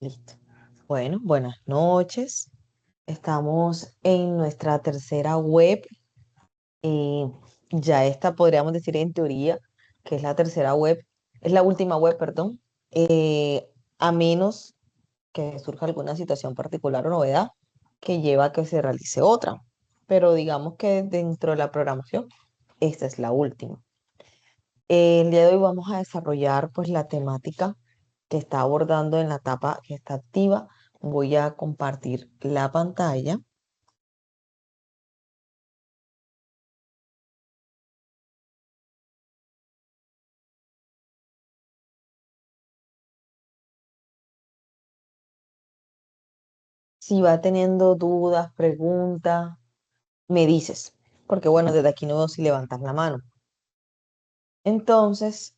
Listo. Bueno, buenas noches. Estamos en nuestra tercera web. eh, ya esta podríamos decir en teoría que es la tercera web, es la última web, perdón. A menos que surja alguna situación particular o novedad que lleva a que se realice otra. Pero digamos que dentro de la programación, esta es la última. El día de hoy vamos a desarrollar pues la temática que está abordando en la etapa que está activa. Voy a compartir la pantalla. Si va teniendo dudas, preguntas, me dices, porque bueno, desde aquí no veo si levantas la mano. Entonces,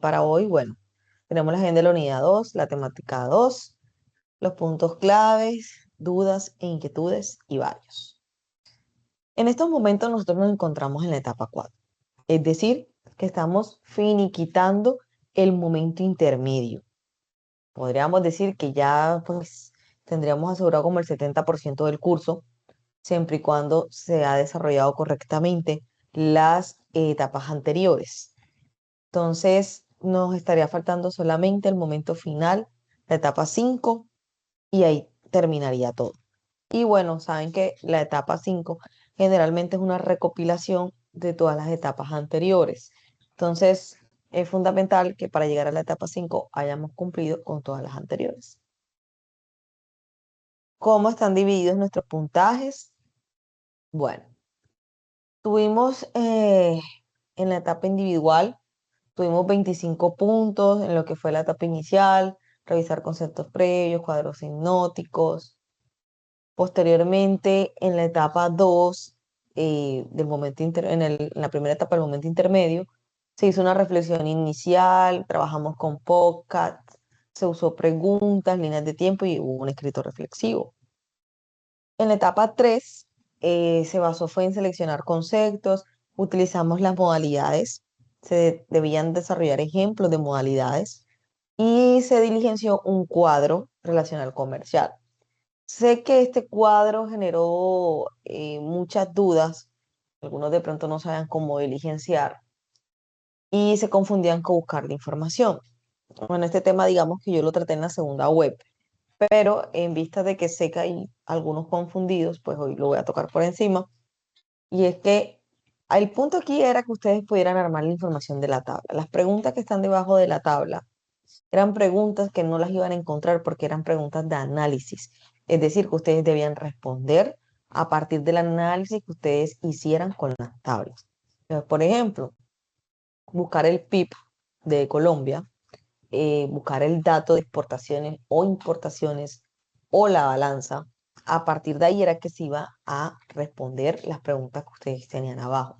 para hoy, bueno, tenemos la agenda de la unidad 2, la temática 2, los puntos claves, dudas e inquietudes y varios. En estos momentos nosotros nos encontramos en la etapa 4. Es decir, que estamos finiquitando el momento intermedio. Podríamos decir que ya pues tendríamos asegurado como el 70% del curso, siempre y cuando se ha desarrollado correctamente las etapas anteriores. Entonces, nos estaría faltando solamente el momento final, la etapa 5, y ahí terminaría todo. Y bueno, saben que la etapa 5 generalmente es una recopilación de todas las etapas anteriores. Entonces, es fundamental que para llegar a la etapa 5 hayamos cumplido con todas las anteriores. ¿Cómo están divididos nuestros puntajes? Bueno, tuvimos en la etapa individual, tuvimos 25 puntos en lo que fue la etapa inicial, revisar conceptos previos, cuadros hipnóticos. Posteriormente, en la etapa 2 del en la primera etapa del momento intermedio, se hizo una reflexión inicial, trabajamos con podcast, se usó preguntas, líneas de tiempo y hubo un escrito reflexivo. En la etapa 3 se basó fue en seleccionar conceptos, utilizamos las modalidades, se debían desarrollar ejemplos de modalidades y se diligenció un cuadro relacional comercial. Sé que este cuadro generó muchas dudas, algunos de pronto no sabían cómo diligenciar y se confundían con buscar la información. Bueno, este tema digamos que yo lo traté en la segunda web, pero en vista de que sé que hay algunos confundidos, pues hoy lo voy a tocar por encima. Y es que el punto aquí era que ustedes pudieran armar la información de la tabla. Las preguntas que están debajo de la tabla eran preguntas que no las iban a encontrar porque eran preguntas de análisis. Es decir, que ustedes debían responder a partir del análisis que ustedes hicieran con las tablas. Entonces, por ejemplo, buscar el PIB de Colombia, buscar el dato de exportaciones o importaciones o la balanza. A partir de ahí era que se iba a responder las preguntas que ustedes tenían abajo.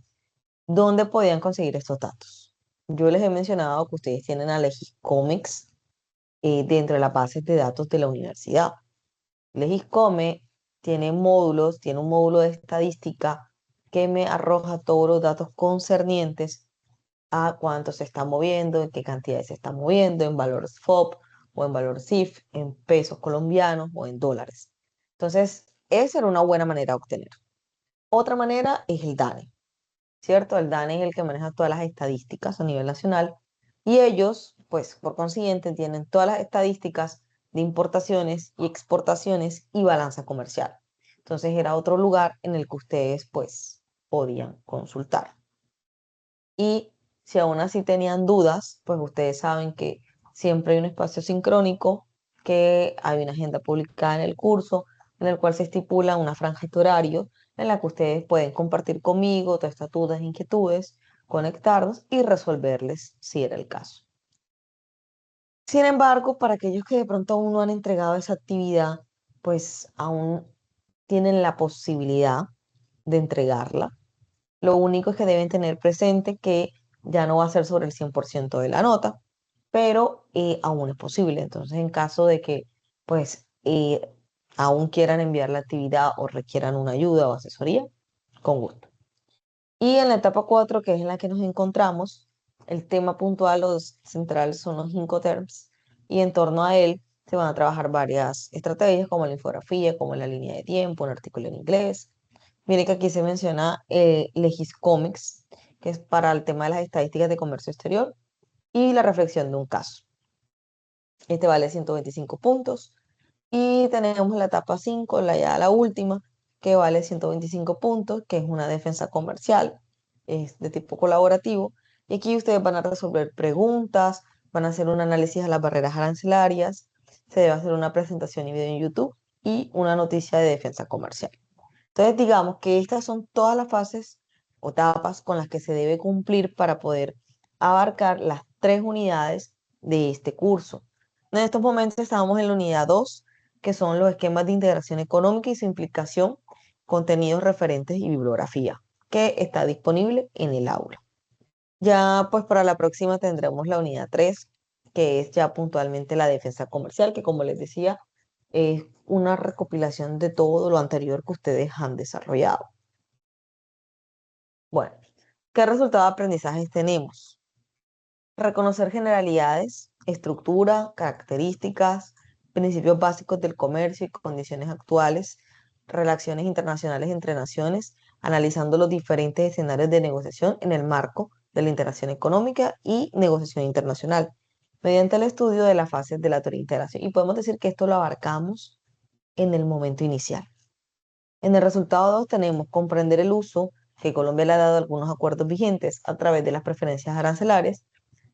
¿Dónde podían conseguir estos datos? Yo les he mencionado que ustedes tienen a Legiscomics dentro de las bases de datos de la universidad. Legiscome tiene módulos, tiene un módulo de estadística que me arroja todos los datos concernientes a cuánto se está moviendo, en qué cantidades se está moviendo, en valores FOB o en valor CIF, en pesos colombianos o en dólares. Entonces, esa era una buena manera de obtener. Otra manera es el DANE, ¿cierto? El DANE es el que maneja todas las estadísticas a nivel nacional y ellos, pues por consiguiente, tienen todas las estadísticas de importaciones y exportaciones y balanza comercial. Entonces era otro lugar en el que ustedes, pues, podían consultar. Y si aún así tenían dudas, pues ustedes saben que siempre hay un espacio sincrónico, que hay una agenda publicada en el curso, en el cual se estipula una franja de horario en la que ustedes pueden compartir conmigo todas estas dudas e inquietudes, conectarnos y resolverles si era el caso. Sin embargo, para aquellos que de pronto aún no han entregado esa actividad, pues aún tienen la posibilidad de entregarla. Lo único es que deben tener presente que ya no va a ser sobre el 100% de la nota, pero aún es posible. Entonces, en caso de que pues aún quieran enviar la actividad o requieran una ayuda o asesoría, con gusto. Y en la etapa 4, que es en la que nos encontramos, el tema puntual o central son los Incoterms y en torno a él Se van a trabajar varias estrategias como la infografía, como la línea de tiempo, un artículo en inglés. Mire que aquí se menciona Legiscomics, que es para el tema de las estadísticas de comercio exterior, y la reflexión de un caso. Este vale 125 puntos. Y tenemos la etapa 5, ya la última, que vale 125 puntos, que es una defensa comercial, es de tipo colaborativo. Y aquí ustedes van a resolver preguntas, van a hacer un análisis a las barreras arancelarias, se debe hacer una presentación y video en YouTube y una noticia de defensa comercial. Entonces, digamos que estas son todas las fases o etapas con las que se debe cumplir para poder abarcar las 3 unidades de este curso. En estos momentos estamos en la unidad 2, que son los esquemas de integración económica y su implicación, contenidos referentes y bibliografía, que está disponible en el aula. Ya pues para la próxima tendremos la unidad 3, que es ya puntualmente la defensa comercial, que como les decía, es una recopilación de todo lo anterior que ustedes han desarrollado. Bueno, ¿qué resultado de aprendizajes tenemos? Reconocer generalidades, estructura, características, principios básicos del comercio y condiciones actuales, relaciones internacionales entre naciones, analizando los diferentes escenarios de negociación en el marco de la interacción económica y negociación internacional, mediante el estudio de las fases de la teoría de integración. Y podemos decir que esto lo abarcamos en el momento inicial. En el resultado 2 tenemos comprender el uso que Colombia le ha dado a algunos acuerdos vigentes a través de las preferencias arancelarias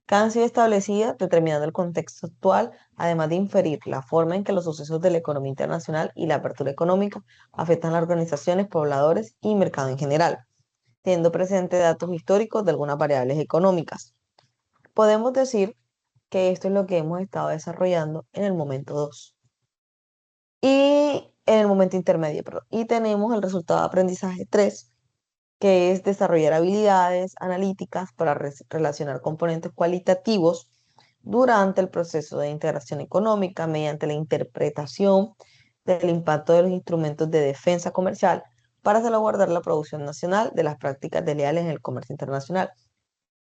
que han sido establecidas determinando el contexto actual, además de inferir la forma en que los sucesos de la economía internacional y la apertura económica afectan a las organizaciones, pobladores y mercado en general, teniendo presente datos históricos de algunas variables económicas. Podemos decir que esto es lo que hemos estado desarrollando en el momento 2 y en el momento intermedio, perdón. Y tenemos el resultado de aprendizaje 3, que es desarrollar habilidades analíticas para relacionar componentes cualitativos durante el proceso de integración económica mediante la interpretación del impacto de los instrumentos de defensa comercial para salvaguardar la producción nacional de las prácticas desleales en el comercio internacional.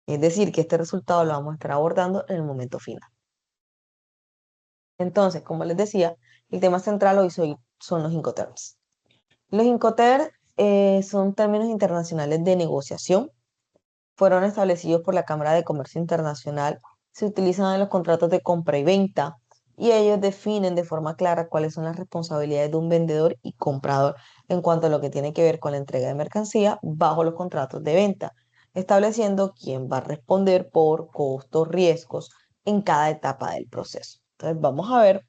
Es decir, que este resultado lo vamos a estar abordando en el momento final. Entonces, como les decía, el tema central hoy son los Incoterms. Los Incoterms son términos internacionales de negociación. Fueron establecidos por la Cámara de Comercio Internacional, se utilizan en los contratos de compra y venta y ellos definen de forma clara cuáles son las responsabilidades de un vendedor y comprador en cuanto a lo que tiene que ver con la entrega de mercancía bajo los contratos de venta, estableciendo quién va a responder por costos, riesgos en cada etapa del proceso. Entonces vamos a ver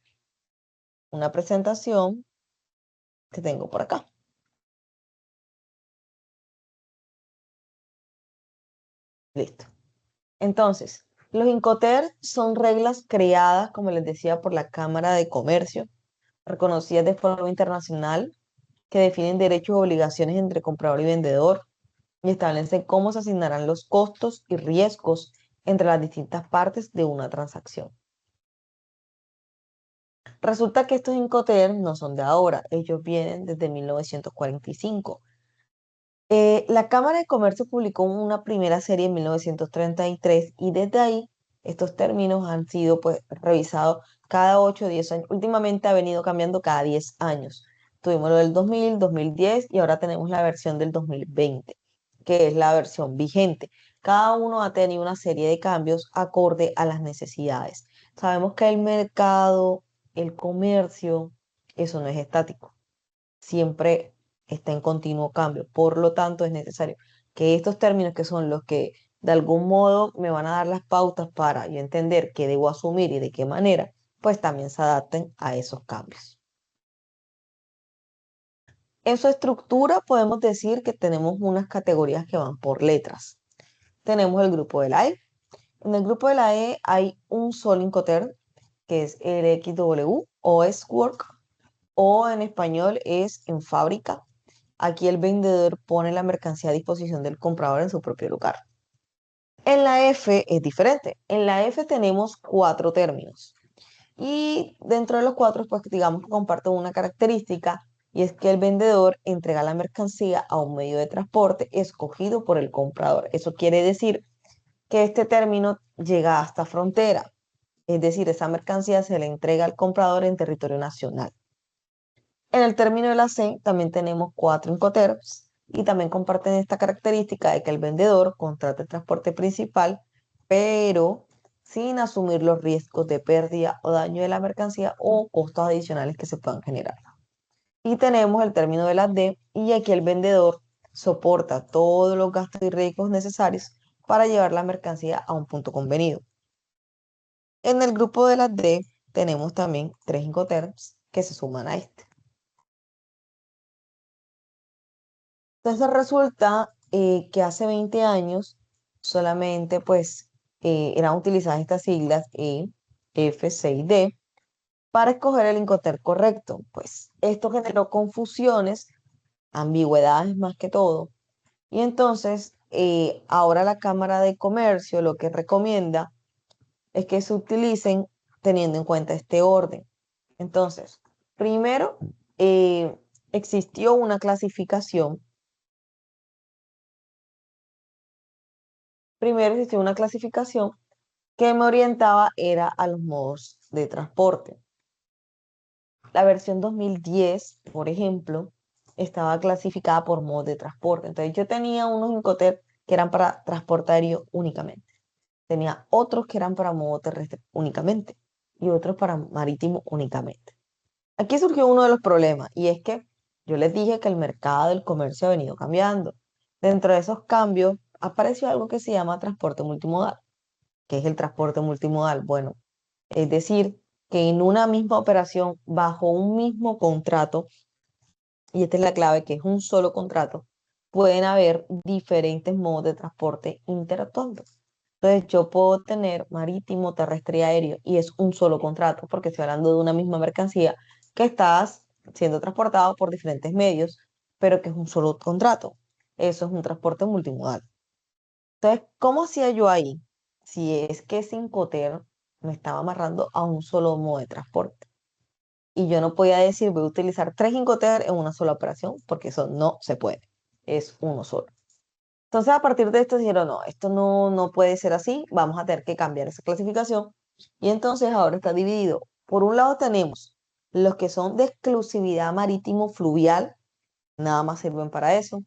una presentación que tengo por acá. Listo. Entonces, los Incoterms son reglas creadas, como les decía, por la Cámara de Comercio, reconocidas de forma internacional, que definen derechos y obligaciones entre comprador y vendedor y establecen cómo se asignarán los costos y riesgos entre las distintas partes de una transacción. Resulta que estos Incoterms no son de ahora, ellos vienen desde 1945. La Cámara de Comercio publicó una primera serie en 1933 y desde ahí estos términos han sido pues revisados cada 8 o 10 años. Últimamente ha venido cambiando cada 10 años. Tuvimos lo del 2000, 2010 y ahora tenemos la versión del 2020, que es la versión vigente. Cada uno ha tenido una serie de cambios acorde a las necesidades. Sabemos que el mercado, el comercio, eso no es estático, siempre está en continuo cambio. Por lo tanto, es necesario que estos términos, que son los que de algún modo me van a dar las pautas para yo entender qué debo asumir y de qué manera, pues también se adapten a esos cambios. En su estructura podemos decir que tenemos unas categorías que van por letras. Tenemos el grupo de la E. En el grupo de la E hay un solo Incoterm, que es el XW o es work, o en español es en fábrica. Aquí el vendedor pone la mercancía a disposición del comprador en su propio lugar. En la F es diferente. En la F tenemos 4 términos. Y dentro de los 4, pues digamos que comparten una característica y es que el vendedor entrega la mercancía a un medio de transporte escogido por el comprador. Eso quiere decir que este término llega hasta frontera. Es decir, esa mercancía se le entrega al comprador en territorio nacional. En el término de la C también tenemos 4 Incoterms y también comparten esta característica de que el vendedor contrata el transporte principal, pero sin asumir los riesgos de pérdida o daño de la mercancía o costos adicionales que se puedan generar. Y tenemos el término de la D, y aquí el vendedor soporta todos los gastos y riesgos necesarios para llevar la mercancía a un punto convenido. En el grupo de las D tenemos también 3 Incoterms que se suman a este. Entonces resulta que hace 20 años solamente pues eran utilizadas estas siglas E, F, C y D para escoger el Incoterm correcto. Pues esto generó confusiones, ambigüedades más que todo. Y entonces ahora la Cámara de Comercio lo que recomienda es que se utilicen teniendo en cuenta este orden. Entonces, primero eh, existió una clasificación. Primero existió una clasificación que me orientaba era a los modos de transporte. La versión 2010, por ejemplo, estaba clasificada por modos de transporte. Entonces yo tenía unos Incoterm que eran para transporte aéreo únicamente. Tenía otros que eran para modo terrestre únicamente y otros para marítimo únicamente. Aquí surgió uno de los problemas y es que yo les dije que el mercado del comercio ha venido cambiando. Dentro de esos cambios apareció algo que se llama transporte multimodal. ¿Qué es el transporte multimodal? Bueno, es decir, que en una misma operación, bajo un mismo contrato, y esta es la clave, que es un solo contrato, pueden haber diferentes modos de transporte interactuando. Entonces, yo puedo tener marítimo, terrestre y aéreo, y es un solo contrato, porque estoy hablando de una misma mercancía que está siendo transportado por diferentes medios, pero que es un solo contrato. Eso es un transporte multimodal. Entonces, ¿cómo hacía yo ahí? Si es que Incoterm me estaba amarrando a un solo modo de transporte. Y yo no podía decir, voy a utilizar 3 Incoterm en una sola operación, porque eso no se puede. Es uno solo. Entonces, a partir de esto dijeron, no, esto no puede ser así, vamos a tener que cambiar esa clasificación. Y entonces ahora está dividido. Por un lado tenemos los que son de exclusividad marítimo fluvial, nada más sirven para eso.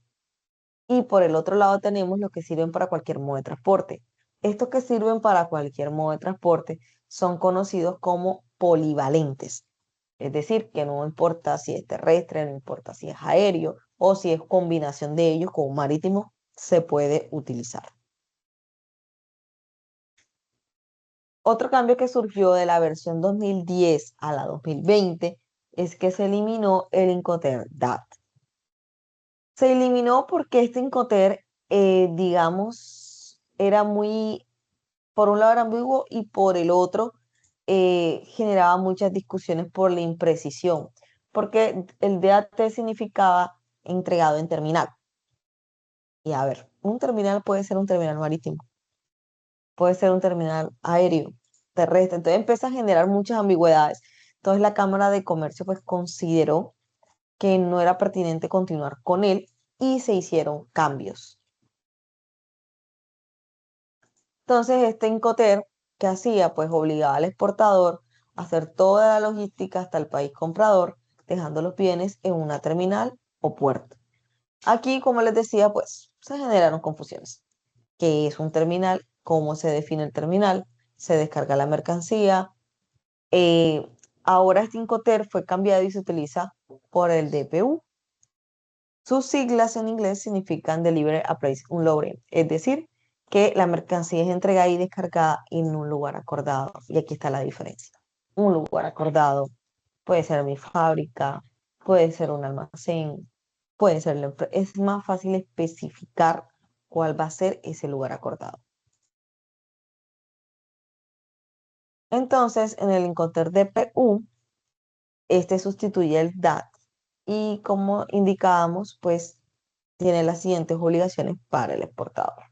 Y por el otro lado tenemos los que sirven para cualquier modo de transporte. Estos que sirven para cualquier modo de transporte son conocidos como polivalentes. Es decir, que no importa si es terrestre, no importa si es aéreo o si es combinación de ellos con marítimo, se puede utilizar. Otro cambio que surgió de la versión 2010 a la 2020 es que se eliminó el Incoterm DAT. Se eliminó porque este Incoterm, digamos, era muy, por un lado era ambiguo y por el otro generaba muchas discusiones por la imprecisión, porque el DAT significaba entregado en terminal. Y a ver, un terminal puede ser un terminal marítimo, puede ser un terminal aéreo, terrestre, entonces empieza a generar muchas ambigüedades. Entonces la Cámara de Comercio pues consideró que no era pertinente continuar con él y se hicieron cambios. Entonces, este Incoterm, ¿qué hacía? Pues obligaba al exportador a hacer toda la logística hasta el país comprador, dejando los bienes en una terminal o puerto. Aquí, como les decía, pues se generaron confusiones. ¿Qué es un terminal? ¿Cómo se define el terminal? ¿Se descarga la mercancía? Eh, Ahora este Incoterm fue cambiado y se utiliza por el DPU. Sus siglas en inglés significan Delivery, Appraise, Unloading, es decir, que la mercancía es entregada y descargada en un lugar acordado. Y aquí está la diferencia. Un lugar acordado puede ser mi fábrica, puede ser un almacén, puede ser es más fácil especificar cuál va a ser ese lugar acordado. Entonces, en el Incoterm DPU, este sustituye el DAT y como indicábamos, pues tiene las siguientes obligaciones para el exportador.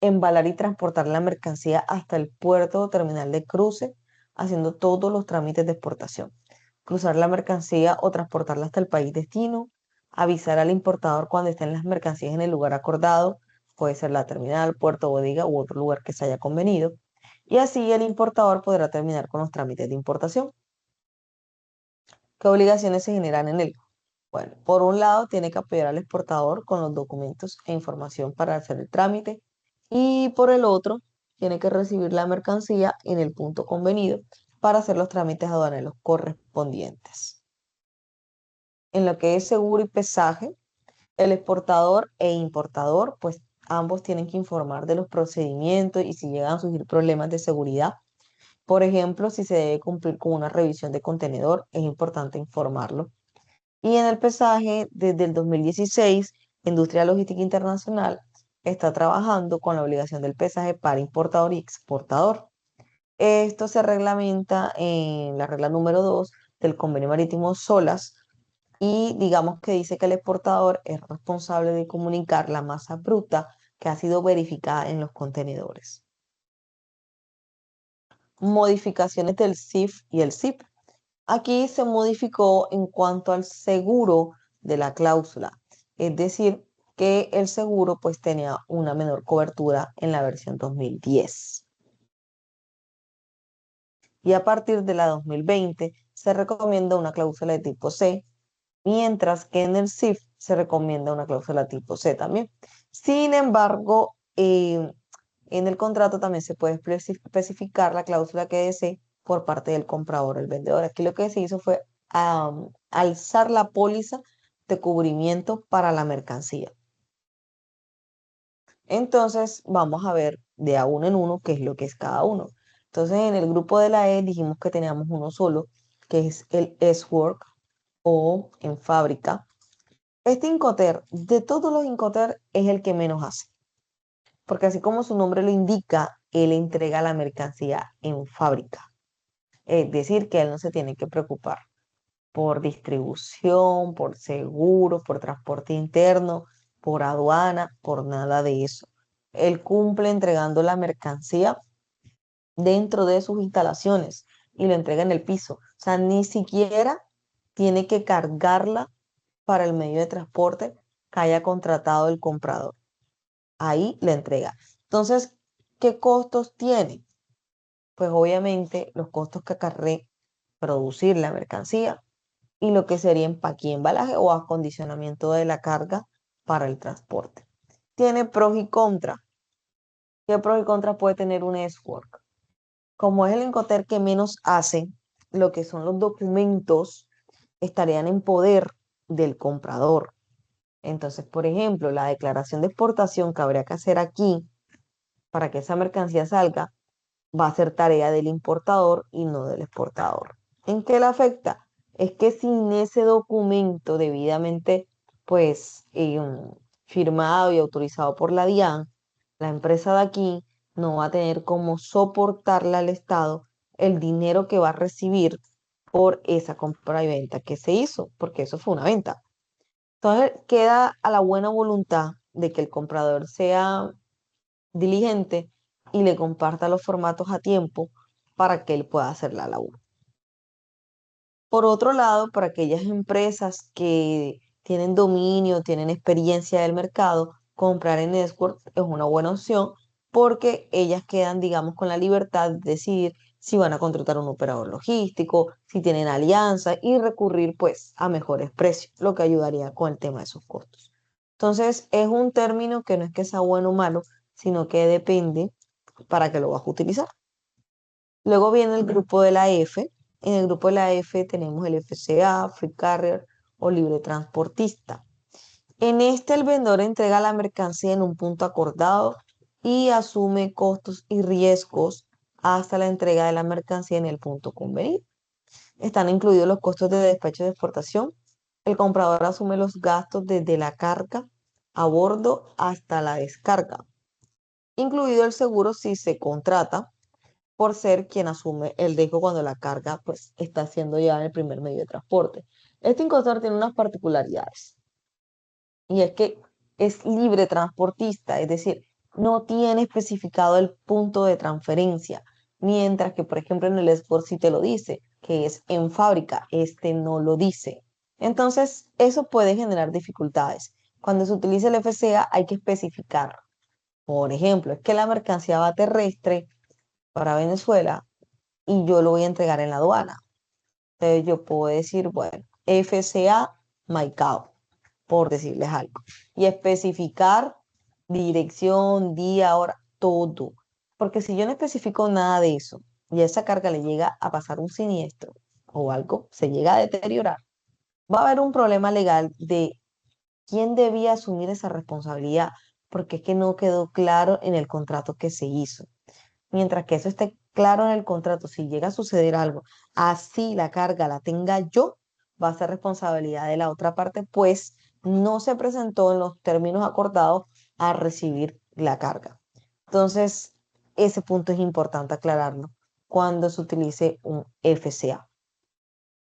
Embalar y transportar la mercancía hasta el puerto o terminal de cruce, haciendo todos los trámites de exportación. Cruzar la mercancía o transportarla hasta el país destino, avisar al importador cuando estén las mercancías en el lugar acordado, puede ser la terminal, puerto, bodega u otro lugar que se haya convenido, y así el importador podrá terminar con los trámites de importación. ¿Qué obligaciones se generan en él? Bueno, por un lado, tiene que apoyar al exportador con los documentos e información para hacer el trámite y por el otro, tiene que recibir la mercancía en el punto convenido para hacer los trámites aduaneros correspondientes. En lo que es seguro y pesaje, el exportador e importador, pues ambos tienen que informar de los procedimientos y si llegan a surgir problemas de seguridad. Por ejemplo, si se debe cumplir con una revisión de contenedor, es importante informarlo. Y en el pesaje, desde el 2016, Industria Logística Internacional está trabajando con la obligación del pesaje para importador y exportador. Esto se reglamenta en la regla número 2 del Convenio Marítimo SOLAS y digamos que dice que el exportador es responsable de comunicar la masa bruta que ha sido verificada en los contenedores. Modificaciones del CIF y el CIP. Aquí se modificó en cuanto al seguro de la cláusula, es decir, que el seguro pues tenía una menor cobertura en la versión 2010. Y a partir de la 2020 se recomienda una cláusula de tipo C, mientras que en el CIF se recomienda una cláusula tipo C también. Sin embargo, en el contrato también se puede especificar la cláusula que desee por parte del comprador o el vendedor. Aquí lo que se hizo fue alzar la póliza de cubrimiento para la mercancía. Entonces, vamos a ver de a uno en uno qué es lo que es cada uno. Entonces, en el grupo de la E dijimos que teníamos uno solo, que es el S-Work o en fábrica. Este Incoterm, de todos los Incoterm, es el que menos hace, porque así como su nombre lo indica, él entrega la mercancía en fábrica. Es decir, que él no se tiene que preocupar por distribución, por seguro, por transporte interno, por aduana, por nada de eso. Él cumple entregando la mercancía dentro de sus instalaciones y lo entrega en el piso. O sea, ni siquiera tiene que cargarla para el medio de transporte que haya contratado el comprador. Ahí la entrega. Entonces, ¿qué costos tiene? Pues obviamente los costos que acarrea producir la mercancía y lo que sería empaque y embalaje o acondicionamiento de la carga para el transporte. Tiene pros y contras. ¿Qué pros y contras puede tener un S-Work? Como es el Incoterm que menos hace, lo que son los documentos estarían en poder del comprador. Entonces, por ejemplo, la declaración de exportación que habría que hacer aquí para que esa mercancía salga va a ser tarea del importador y no del exportador. ¿En qué le afecta? Es que sin ese documento debidamente pues firmado y autorizado por la DIAN, la empresa de aquí no va a tener cómo soportarle al Estado el dinero que va a recibir por esa compra y venta que se hizo, porque eso fue una venta. Entonces queda a la buena voluntad de que el comprador sea diligente y le comparta los formatos a tiempo para que él pueda hacer la labor. Por otro lado, para aquellas empresas que tienen dominio, tienen experiencia del mercado, comprar en Escort es una buena opción porque ellas quedan, digamos, con la libertad de decidir si van a contratar un operador logístico, si tienen alianza y recurrir pues a mejores precios, lo que ayudaría con el tema de sus costos. Entonces, es un término que no es que sea bueno o malo, sino que depende para qué lo vas a utilizar. Luego viene el grupo de la F. En el grupo de la F tenemos el FCA, Free Carrier o libre transportista. En este el vendedor entrega la mercancía en un punto acordado y asume costos y riesgos hasta la entrega de la mercancía en el punto convenido. Están incluidos los costos de despacho de exportación. El comprador asume los gastos desde la carga a bordo hasta la descarga, incluido el seguro si se contrata por ser quien asume el riesgo cuando la carga pues, está siendo llevada en el primer medio de transporte. Este Incostar tiene unas particularidades y es que es libre transportista, es decir, no tiene especificado el punto de transferencia, mientras que, por ejemplo, en el Export sí te lo dice, que es en fábrica, este no lo dice. Entonces, eso puede generar dificultades. Cuando se utiliza el FCA hay que especificar Por ejemplo, es que la mercancía va terrestre para Venezuela y yo lo voy a entregar en la aduana. Entonces yo puedo decir, bueno, FCA Maicao, por decirles algo, y especificar dirección, día, hora, todo. Porque si yo no especifico nada de eso y a esa carga le llega a pasar un siniestro o algo, se llega a deteriorar, va a haber un problema legal de quién debía asumir esa responsabilidad, porque es que no quedó claro en el contrato que se hizo. Mientras que eso esté claro en el contrato, si llega a suceder algo, así la carga la tenga yo, va a ser responsabilidad de la otra parte, pues no se presentó en los términos acordados a recibir la carga. Entonces, ese punto es importante aclararlo cuando se utilice un FCA.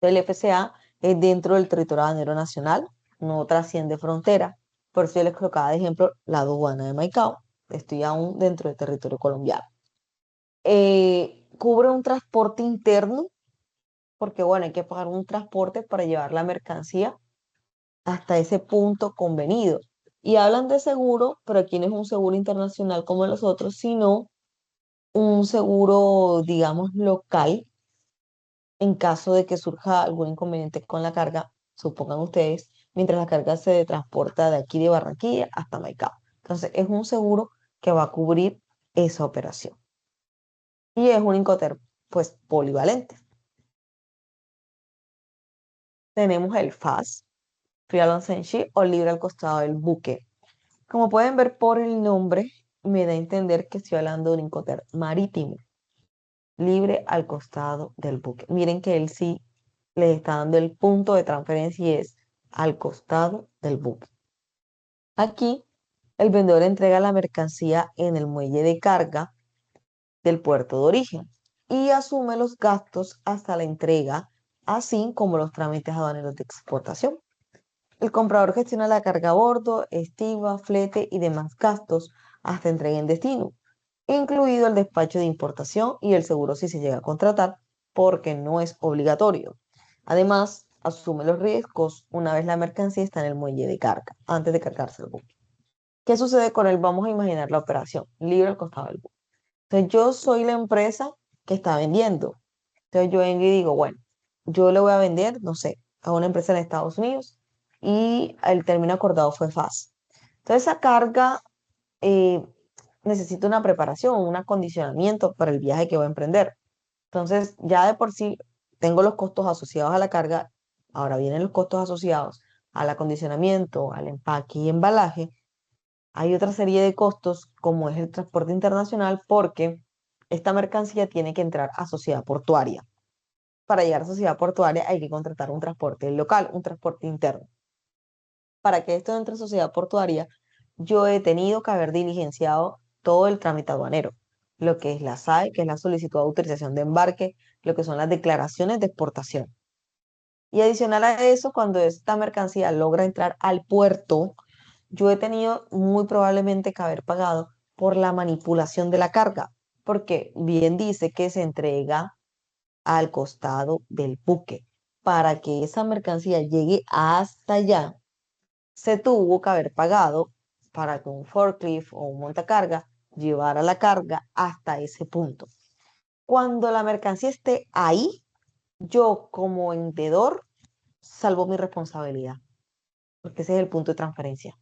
El FCA es dentro del territorio aduanero nacional, no trasciende frontera. Por eso yo les colocaba de ejemplo la aduana de Maicao. Estoy aún dentro del territorio colombiano. Cubre un transporte interno, porque bueno, hay que pagar un transporte para llevar la mercancía hasta ese punto convenido. Y hablan de seguro, pero aquí no es un seguro internacional como los otros, sino un seguro, digamos, local en caso de que surja algún inconveniente con la carga, supongan ustedes, mientras la carga se transporta de aquí de Barranquilla hasta Maicao. Entonces, es un seguro que va a cubrir esa operación. Y es un Incoterm, pues, polivalente. Tenemos el FAS, Free Alonce Ship o libre al costado del buque. Como pueden ver por el nombre, me da a entender que estoy hablando de un Incoterm marítimo, libre al costado del buque. Miren que él sí le está dando el punto de transferencia y es al costado del buque. Aquí, el vendedor entrega la mercancía en el muelle de carga del puerto de origen y asume los gastos hasta la entrega, así como los trámites aduaneros de exportación. El comprador gestiona la carga a bordo, estiva, flete y demás gastos hasta entrega en destino, incluido el despacho de importación y el seguro si se llega a contratar, porque no es obligatorio. Además, asume los riesgos una vez la mercancía está en el muelle de carga, antes de cargarse el buque. ¿Qué sucede con él? Vamos a imaginar la operación, libre al costado del buque. Entonces, yo soy la empresa que está vendiendo. Entonces, yo vengo y digo, bueno, yo le voy a vender, no sé, a una empresa en Estados Unidos y el término acordado fue FAS. Entonces, esa carga eh, necesita una preparación, un acondicionamiento para el viaje que voy a emprender. Entonces, ya de por sí tengo los costos asociados a la carga, ahora vienen los costos asociados al acondicionamiento, al empaque y embalaje. Hay otra serie de costos como es el transporte internacional porque esta mercancía tiene que entrar a sociedad portuaria. Para llegar a sociedad portuaria hay que contratar un transporte local, un transporte interno. Para que esto entre a sociedad portuaria, yo he tenido que haber diligenciado todo el trámite aduanero, lo que es la SAE, que es la solicitud de autorización de embarque, lo que son las declaraciones de exportación. Y adicional a eso, cuando esta mercancía logra entrar al puerto, yo he tenido muy probablemente que haber pagado por la manipulación de la carga, porque bien dice que se entrega al costado del buque. Para que esa mercancía llegue hasta allá, se tuvo que haber pagado para que un forklift o un montacarga llevara la carga hasta ese punto. Cuando la mercancía esté ahí, yo como vendedor salvo mi responsabilidad, porque ese es el punto de transferencia.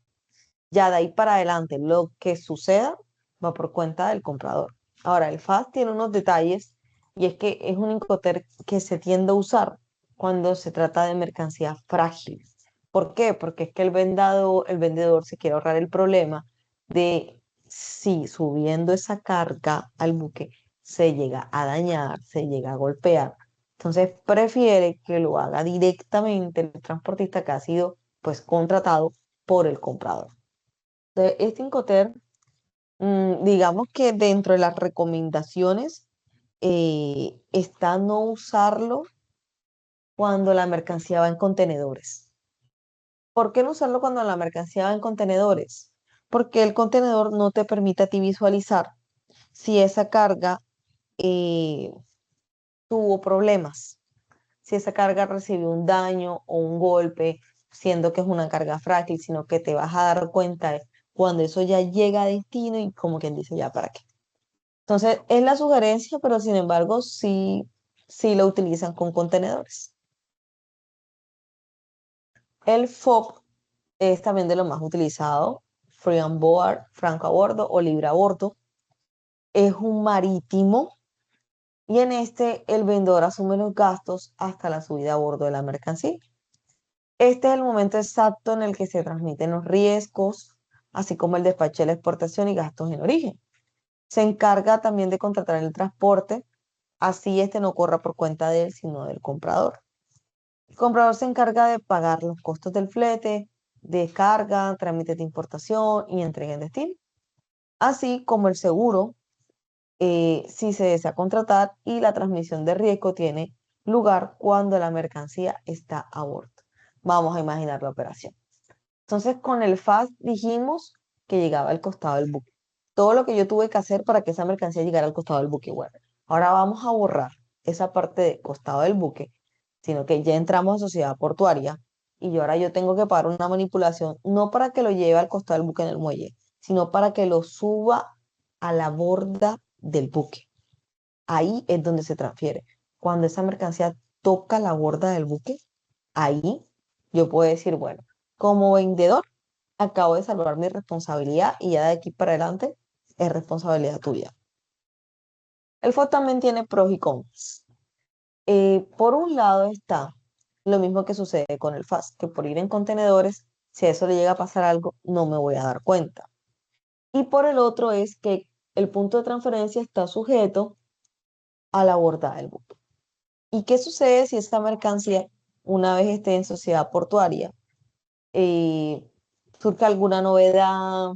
Ya de ahí para adelante, lo que suceda va por cuenta del comprador. Ahora, el FAS tiene unos detalles y es que es un Incoterm que se tiende a usar cuando se trata de mercancía frágil. ¿Por qué? Porque es que el vendedor se quiere ahorrar el problema de si subiendo esa carga al buque se llega a dañar, se llega a golpear. Entonces prefiere que lo haga directamente el transportista que ha sido pues contratado por el comprador. Entonces, este Incoterm, digamos que dentro de las recomendaciones está no usarlo cuando la mercancía va en contenedores. ¿Por qué no usarlo cuando la mercancía va en contenedores? Porque el contenedor no te permite a ti visualizar si esa carga eh, tuvo problemas, si esa carga recibió un daño o un golpe, siendo que es una carga frágil, sino que te vas a dar cuenta cuando eso ya llega a destino y como quien dice, ya para qué. Entonces, es la sugerencia, pero sin embargo, sí lo utilizan con contenedores. El FOB es también de lo más utilizado, Free on Board, Franco a bordo o Libre a bordo. Es un marítimo y en este el vendedor asume los gastos hasta la subida a bordo de la mercancía. Este es el momento exacto en el que se transmiten los riesgos, así como el despacho de la exportación y gastos en origen. Se encarga también de contratar el transporte, así este no corra por cuenta de él, sino del comprador. El comprador se encarga de pagar los costos del flete, descarga, trámite de importación y entrega en destino, así como el seguro si se desea contratar y la transmisión de riesgo tiene lugar cuando la mercancía está a bordo. Vamos a imaginar la operación. Entonces, con el FAS dijimos que llegaba al costado del buque. Todo lo que yo tuve que hacer para que esa mercancía llegara al costado del buque. Bueno, ahora vamos a borrar esa parte de costado del buque, sino que ya entramos a sociedad portuaria y yo tengo que pagar una manipulación, no para que lo lleve al costado del buque en el muelle, sino para que lo suba a la borda del buque. Ahí es donde se transfiere. Cuando esa mercancía toca la borda del buque, ahí yo puedo decir, bueno, como vendedor, acabo de salvar mi responsabilidad y ya de aquí para adelante es responsabilidad tuya. El FOD también tiene pros y cons. Por un lado está lo mismo que sucede con el FAS, que por ir en contenedores, si a eso le llega a pasar algo, no me voy a dar cuenta. Y por el otro es que el punto de transferencia está sujeto a la borda del buque. ¿Y qué sucede si esta mercancía, una vez esté en sociedad portuaria, eh, surge alguna novedad,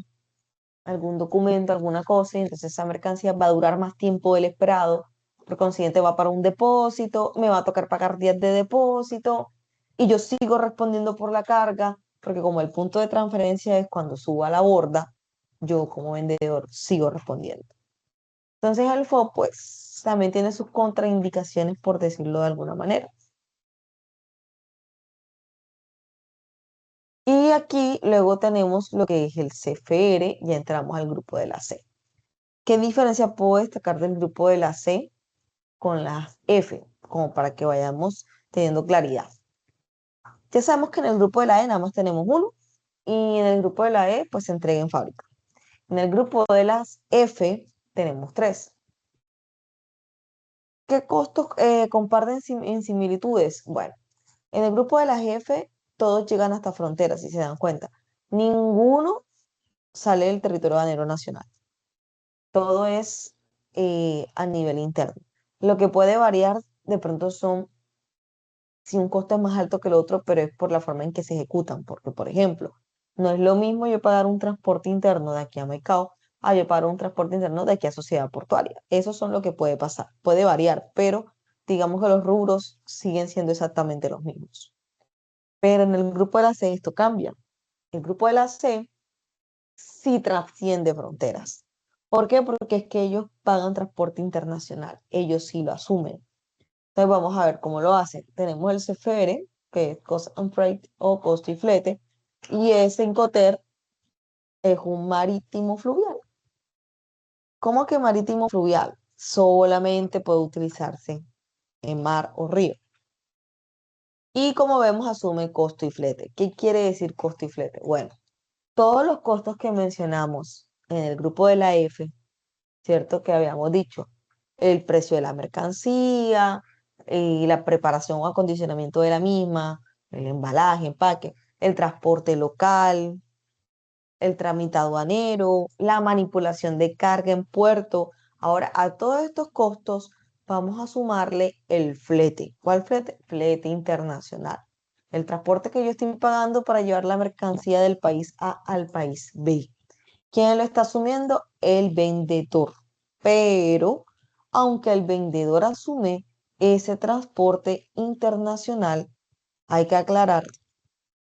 algún documento, alguna cosa, y entonces esa mercancía va a durar más tiempo del esperado, por consiguiente va para un depósito, me va a tocar pagar días de depósito y yo sigo respondiendo por la carga, porque como el punto de transferencia es cuando suba a la borda, yo como vendedor sigo respondiendo. Entonces el FOB pues también tiene sus contraindicaciones, por decirlo de alguna manera. Y aquí luego tenemos lo que es el CFR, ya entramos al grupo de la C. ¿Qué diferencia puedo destacar del grupo de la C con las F? Como para que vayamos teniendo claridad. Ya sabemos que en el grupo de la E nada más tenemos uno y en el grupo de la E pues se entrega en fábrica. En el grupo de las F tenemos tres. ¿Qué costos comparten en similitudes? Bueno, en el grupo de las F todos llegan hasta fronteras, si se dan cuenta. Ninguno sale del territorio aduanero nacional. Todo es a nivel interno. Lo que puede variar de pronto son si un costo es más alto que el otro, pero es por la forma en que se ejecutan. Porque, por ejemplo, no es lo mismo yo pagar un transporte interno de aquí a Maicao a yo pagar un transporte interno de aquí a Sociedad Portuaria. Eso son lo que puede pasar. Puede variar, pero digamos que los rubros siguen siendo exactamente los mismos. Pero en el grupo de la C esto cambia. El grupo de la C sí trasciende fronteras. ¿Por qué? Porque es que ellos pagan transporte internacional, ellos sí lo asumen. Entonces vamos a ver cómo lo hacen. Tenemos el CFR, que es Cost and Freight o costo y flete, y ese Incoterm es un marítimo fluvial. ¿Cómo que marítimo fluvial? Solamente puede utilizarse en mar o río. Y como vemos, asume costo y flete. ¿Qué quiere decir costo y flete? Bueno, todos los costos que mencionamos en el grupo de la F, ¿cierto? Que habíamos dicho, el precio de la mercancía, y la preparación o acondicionamiento de la misma, el embalaje, empaque, el transporte local, el trámite aduanero, la manipulación de carga en puerto. Ahora, a todos estos costos vamos a sumarle el flete. ¿Cuál flete? Flete internacional. El transporte que yo estoy pagando para llevar la mercancía del país A al país B. ¿Quién lo está asumiendo? El vendedor. Pero, aunque el vendedor asume ese transporte internacional, hay que aclarar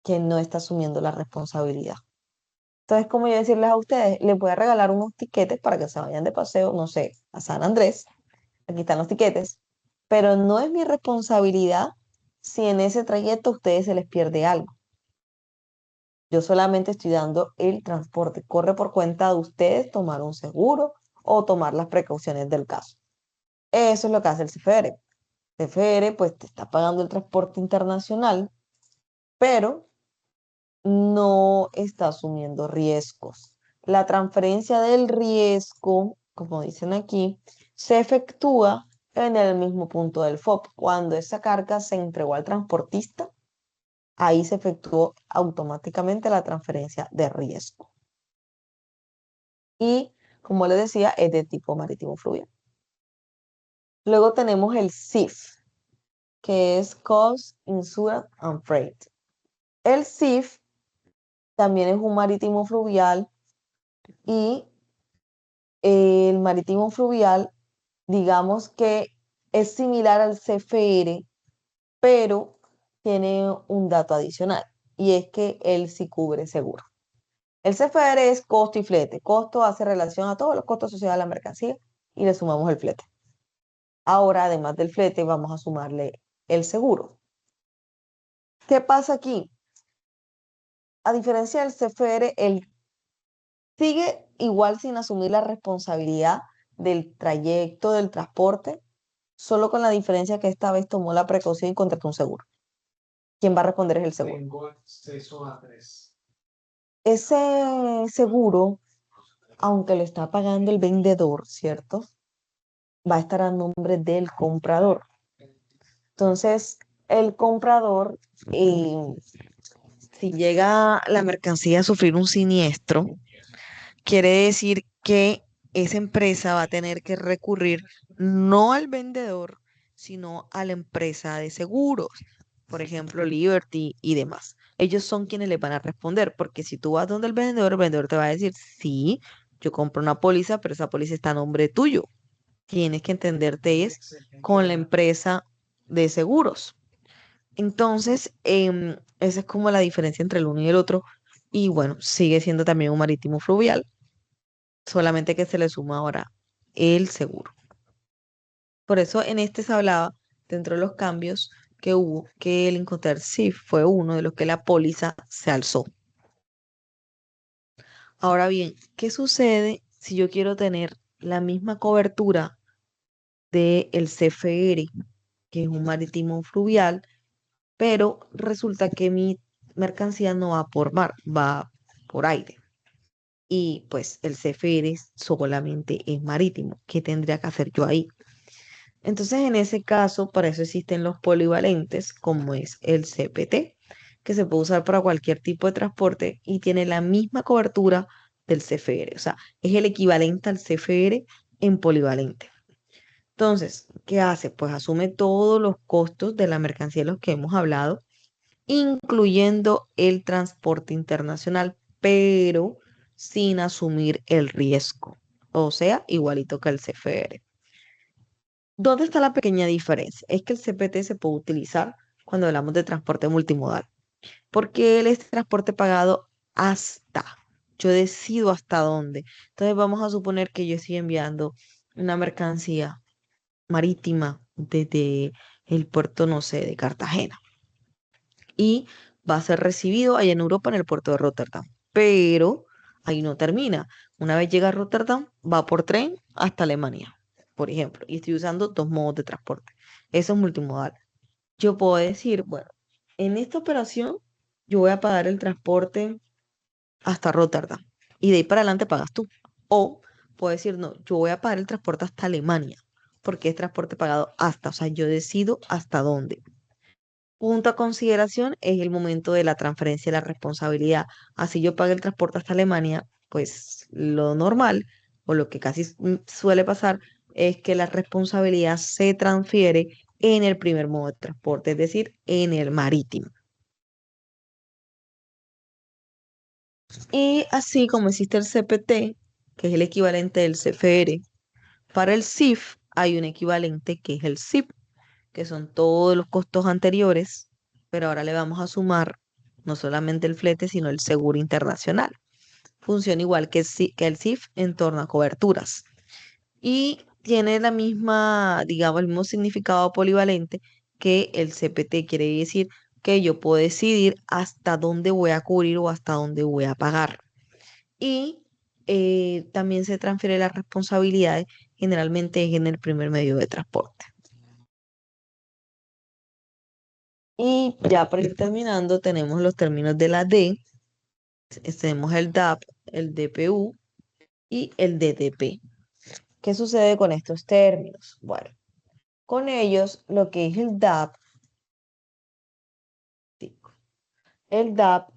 que no está asumiendo la responsabilidad. Entonces, como yo decirles a ustedes, les voy a regalar unos tiquetes para que se vayan de paseo, no sé, a San Andrés. Aquí están los tiquetes. Pero no es mi responsabilidad si en ese trayecto a ustedes se les pierde algo. Yo solamente estoy dando el transporte. Corre por cuenta de ustedes tomar un seguro o tomar las precauciones del caso. Eso es lo que hace el CFR. CFR pues te está pagando el transporte internacional, pero no está asumiendo riesgos. La transferencia del riesgo, como dicen aquí, se efectúa en el mismo punto del FOB. Cuando esa carga se entregó al transportista, ahí se efectuó automáticamente la transferencia de riesgo. Y, como les decía, es de tipo marítimo fluvial. Luego tenemos el CIF, que es Cost, Insurance and Freight. El CIF también es un marítimo fluvial y el marítimo fluvial, digamos que es similar al CFR, pero tiene un dato adicional y es que él sí cubre seguro. El CFR es costo y flete. Costo hace relación a todos los costos asociados a la mercancía y le sumamos el flete. Ahora, además del flete, vamos a sumarle el seguro. ¿Qué pasa aquí? A diferencia del CFR, él sigue igual sin asumir la responsabilidad del trayecto, del transporte, solo con la diferencia que esta vez tomó la precaución y contrató un seguro. ¿Quién va a responder es el seguro? Tengo acceso a tres. Ese seguro, aunque lo está pagando el vendedor, ¿cierto? Va a estar a nombre del comprador. Entonces, el comprador, eh, si llega la mercancía a sufrir un siniestro, quiere decir que esa empresa va a tener que recurrir no al vendedor, sino a la empresa de seguros, por ejemplo, Liberty y demás. Ellos son quienes le van a responder, porque si tú vas donde el vendedor te va a decir, sí, yo compro una póliza, pero esa póliza está a nombre tuyo. Tienes que entenderte es con la empresa de seguros. Entonces, esa es como la diferencia entre el uno y el otro. Y bueno, sigue siendo también un marítimo fluvial, solamente que se le suma ahora el seguro. Por eso en este se hablaba, dentro de los cambios que hubo, que el Incoterm sí fue uno de los que la póliza se alzó. Ahora bien, ¿qué sucede si yo quiero tener la misma cobertura del CFR, que es un marítimo fluvial, pero resulta que mi mercancía no va por mar, va por aire? Y pues el CFR solamente es marítimo. ¿Qué tendría que hacer yo ahí? Entonces, en ese caso, para eso existen los polivalentes, como es el CPT, que se puede usar para cualquier tipo de transporte y tiene la misma cobertura del CFR. O sea, es el equivalente al CFR en polivalente. Entonces, ¿qué hace? Pues asume todos los costos de la mercancía de los que hemos hablado, incluyendo el transporte internacional, pero sin asumir el riesgo. O sea, igualito que el CFR. ¿Dónde está la pequeña diferencia? Es que el CPT se puede utilizar cuando hablamos de transporte multimodal, porque él es transporte pagado hasta. Yo decido hasta dónde. Entonces vamos a suponer que yo estoy enviando una mercancía marítima desde el puerto, no sé, de Cartagena y va a ser recibido allá en Europa en el puerto de Rotterdam. Pero ahí no termina. Una vez llega a Rotterdam, va por tren hasta Alemania, por ejemplo, y estoy usando dos modos de transporte. Eso es multimodal. Yo puedo decir, bueno, en esta operación yo voy a pagar el transporte hasta Rotterdam y de ahí para adelante pagas tú. O puedo decir, no, yo voy a pagar el transporte hasta Alemania porque es transporte pagado hasta, o sea, yo decido hasta dónde. Punto a consideración es el momento de la transferencia de la responsabilidad. Así yo pague el transporte hasta Alemania, pues lo normal o lo que casi suele pasar es que la responsabilidad se transfiere en el primer modo de transporte, es decir, en el marítimo. Y así como existe el CPT, que es el equivalente del CFR, para el CIF hay un equivalente que es el CIP, que son todos los costos anteriores, pero ahora le vamos a sumar no solamente el flete, sino el seguro internacional. Funciona igual que que el CIF en torno a coberturas. Y tiene la misma, digamos, el mismo significado polivalente que el CPT, quiere decir que yo puedo decidir hasta dónde voy a cubrir o hasta dónde voy a pagar. Y también se transfiere las responsabilidades, generalmente es en el primer medio de transporte. Y ya para ir terminando, tenemos los términos de la D, tenemos el DAP, el DPU y el DDP. ¿Qué sucede con estos términos? Bueno, con ellos, lo que es el DAP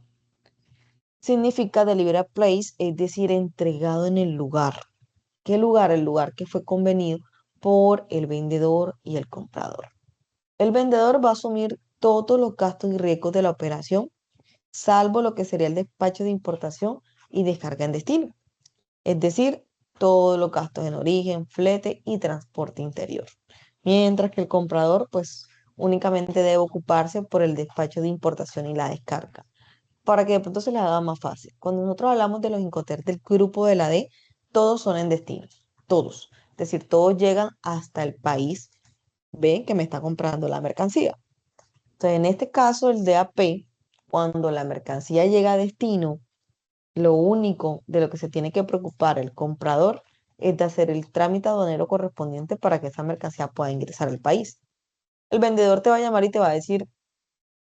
significa delivered place, es decir, entregado en el lugar. ¿Qué lugar? El lugar que fue convenido por el vendedor y el comprador. El vendedor va a asumir todos los gastos y riesgos de la operación, salvo lo que sería el despacho de importación y descarga en destino. Es decir, todos los gastos en origen, flete y transporte interior. Mientras que el comprador, pues, únicamente debe ocuparse por el despacho de importación y la descarga, para que de pronto se les haga más fácil. Cuando nosotros hablamos de los Incoterms del grupo de la D, todos son en destino, todos. Es decir, todos llegan hasta el país B que me está comprando la mercancía. Entonces, en este caso, el DAP, cuando la mercancía llega a destino, lo único de lo que se tiene que preocupar el comprador es de hacer el trámite aduanero correspondiente para que esa mercancía pueda ingresar al país. El vendedor te va a llamar y te va a decir,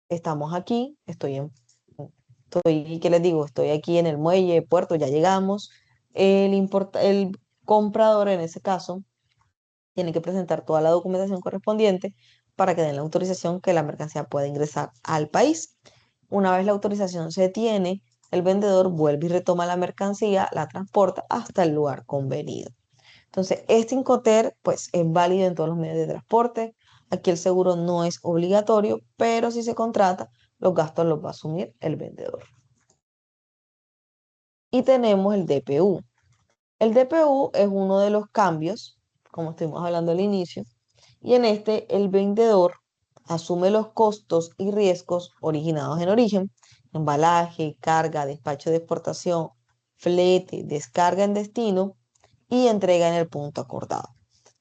estamos aquí, ¿qué les digo? Estoy aquí en el muelle, puerto, ya llegamos. El comprador, en ese caso, tiene que presentar toda la documentación correspondiente para que den la autorización que la mercancía pueda ingresar al país. Una vez la autorización se tiene, el vendedor vuelve y retoma la mercancía, la transporta hasta el lugar convenido. Entonces, este Incoterm, pues, es válido en todos los medios de transporte. Aquí el seguro no es obligatorio, pero si se contrata, los gastos los va a asumir el vendedor. Y tenemos el DPU. El DPU es uno de los cambios, como estuvimos hablando al inicio, y en este el vendedor asume los costos y riesgos originados en origen, embalaje, carga, despacho de exportación, flete, descarga en destino y entrega en el punto acordado.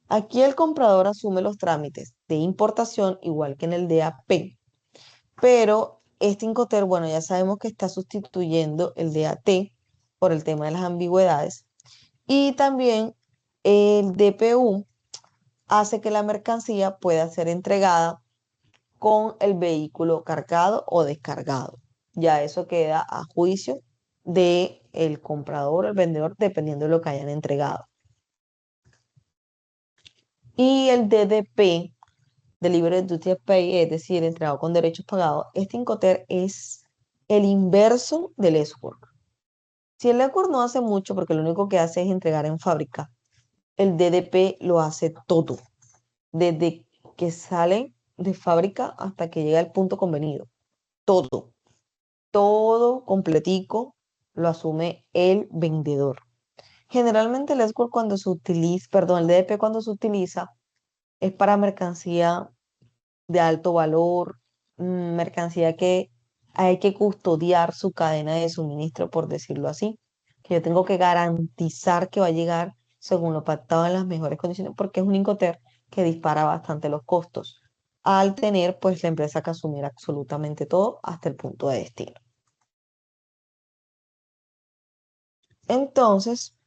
Aquí el comprador asume los trámites de importación igual que en el DAP, pero este Incoterm, bueno, ya sabemos que está sustituyendo el DAT por el tema de las ambigüedades y también el DPU hace que la mercancía pueda ser entregada con el vehículo cargado o descargado. Ya eso queda a juicio de el comprador o el vendedor, dependiendo de lo que hayan entregado. Y el DDP, Delivery Duty Paid, es decir, entregado con derechos pagados, este Incoterm es el inverso del escort. Si el escort no hace mucho, porque lo único que hace es entregar en fábrica, el DDP lo hace todo, desde que sale de fábrica hasta que llega al punto convenido. Todo, todo completico lo asume el vendedor. Generalmente el escort cuando se utiliza, perdón, el DDP cuando se utiliza es para mercancía de alto valor, mercancía que hay que custodiar su cadena de suministro, por decirlo así, que yo tengo que garantizar que va a llegar según lo pactado en las mejores condiciones, porque es un Incoterm que dispara bastante los costos, al tener pues la empresa que asumir absolutamente todo hasta el punto de destino. Entonces,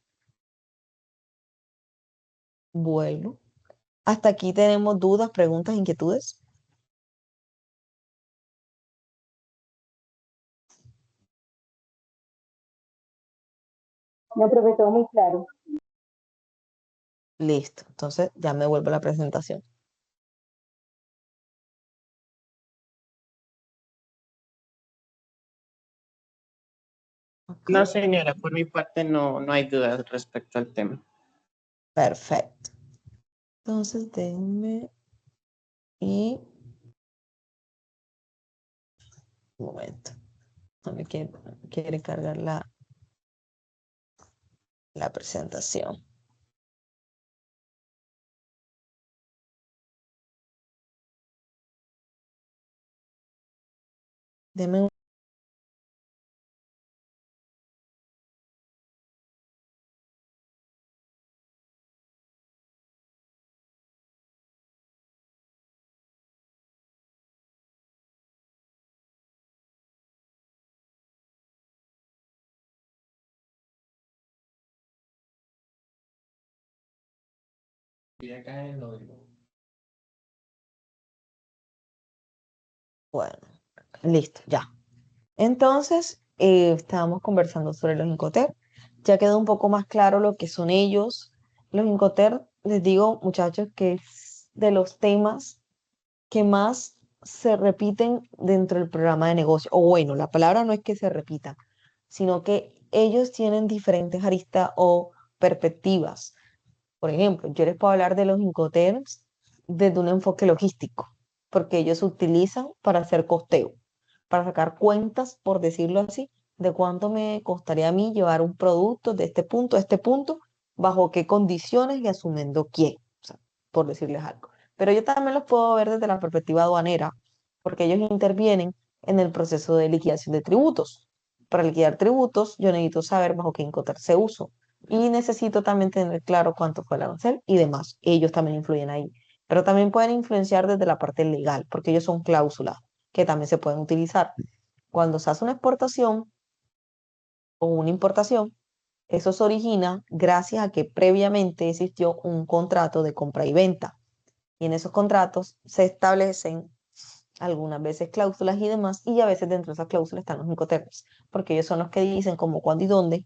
vuelvo. Hasta aquí tenemos dudas, preguntas, inquietudes. No, profe, todo muy claro. Listo. Entonces ya me vuelvo a la presentación. Ok, No, señora, por mi parte no hay dudas respecto al tema. perfecto. Entonces, déjenme y un momento. No me quiere cargar la presentación. Deme un Y acá en lo digo. Bueno, listo, ya. Entonces, estábamos conversando sobre los Incoterm. Ya quedó un poco más claro lo que son ellos. Los Incoterm, les digo, muchachos, que es de los temas que más se repiten dentro del programa de negocio. O bueno, la palabra no es que se repita, sino que ellos tienen diferentes aristas o perspectivas. Por ejemplo, yo les puedo hablar de los Incoterms desde un enfoque logístico, porque ellos se utilizan para hacer costeo, para sacar cuentas, por decirlo así, de cuánto me costaría a mí llevar un producto de este punto a este punto, bajo qué condiciones y asumiendo quién, o sea, por decirles algo. Pero yo también los puedo ver desde la perspectiva aduanera, porque ellos intervienen en el proceso de liquidación de tributos. Para liquidar tributos, yo necesito saber bajo qué Incoterm se uso y necesito también tener claro cuánto fue el arancel y demás. Ellos también influyen ahí. Pero también pueden influenciar desde la parte legal, porque ellos son cláusulas que también se pueden utilizar. Cuando se hace una exportación o una importación, eso se origina gracias a que previamente existió un contrato de compra y venta. Y en esos contratos se establecen algunas veces cláusulas y demás, y a veces dentro de esas cláusulas están los incoterms, porque ellos son los que dicen cómo, cuándo y dónde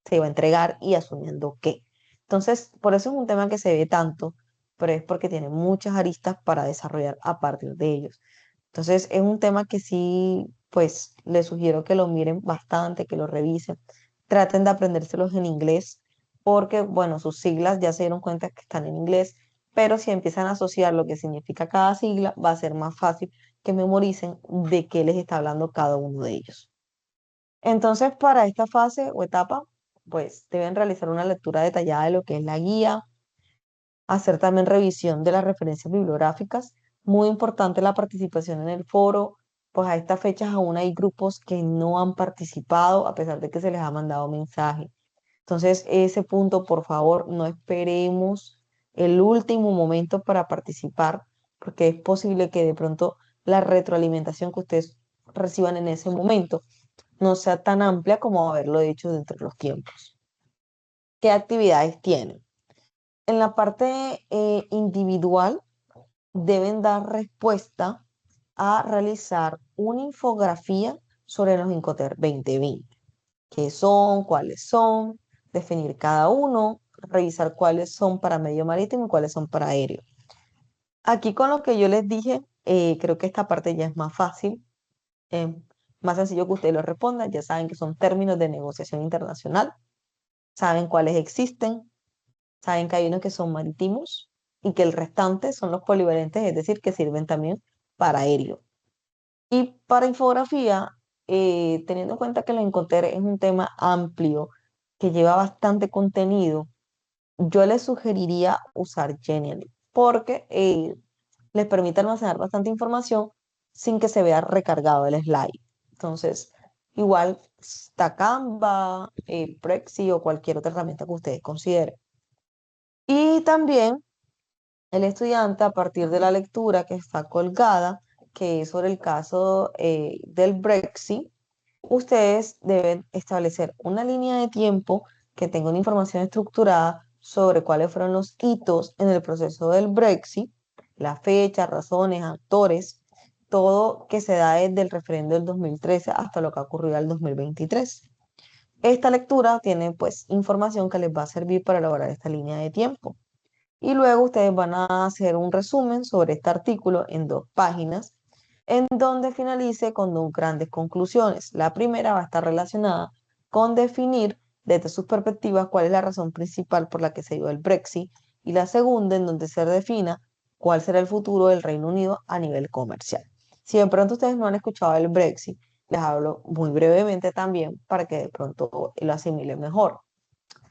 se va a entregar y asumiendo qué. Entonces, por eso es un tema que se ve tanto, pero es porque tiene muchas aristas para desarrollar a partir de ellos. Entonces, es un tema que sí, pues, les sugiero que lo miren bastante, que lo revisen, traten de aprendérselos en inglés, porque, bueno, sus siglas ya se dieron cuenta que están en inglés, pero si empiezan a asociar lo que significa cada sigla, va a ser más fácil que memoricen de qué les está hablando cada uno de ellos. Entonces, para esta fase o etapa, pues deben realizar una lectura detallada de lo que es la guía, hacer también revisión de las referencias bibliográficas. Muy importante la participación en el foro, pues a estas fechas aún hay grupos que no han participado a pesar de que se les ha mandado mensaje. Entonces, ese punto, por favor, no esperemos el último momento para participar, porque es posible que de pronto la retroalimentación que ustedes reciban en ese momento no sea tan amplia como haberlo hecho dentro de los tiempos. ¿Qué actividades tienen? En la parte individual deben dar respuesta a realizar una infografía sobre los Incoterm 2020. ¿Qué son? ¿Cuáles son? Definir cada uno, revisar cuáles son para medio marítimo y cuáles son para aéreo. Aquí con lo que yo les dije, creo que esta parte ya es más fácil, eh, más sencillo que ustedes lo respondan. Ya saben que son términos de negociación internacional, saben cuáles existen, saben que hay unos que son marítimos y que el restante son los polivalentes, es decir, que sirven también para aéreo. Y para infografía, teniendo en cuenta que lo encontré es un tema amplio que lleva bastante contenido, yo les sugeriría usar Genially porque les permite almacenar bastante información sin que se vea recargado el slide. Entonces, igual está Canva, Prexy o cualquier otra herramienta que ustedes consideren. Y también el estudiante, a partir de la lectura que está colgada, que es sobre el caso del Brexit, ustedes deben establecer una línea de tiempo que tenga una información estructurada sobre cuáles fueron los hitos en el proceso del Brexit, la fecha, razones, actores, todo que se da desde el referendo del 2013 hasta lo que ha ocurrido al 2023. Esta lectura tiene pues información que les va a servir para elaborar esta línea de tiempo. Y luego ustedes van a hacer un resumen sobre este artículo en 2 páginas, en donde finalice con 2 grandes conclusiones. La primera va a estar relacionada con definir desde sus perspectivas cuál es la razón principal por la que se dio el Brexit, y la segunda en donde se defina cuál será el futuro del Reino Unido a nivel comercial. Si de pronto ustedes no han escuchado el Brexit, les hablo muy brevemente también para que de pronto lo asimilen mejor.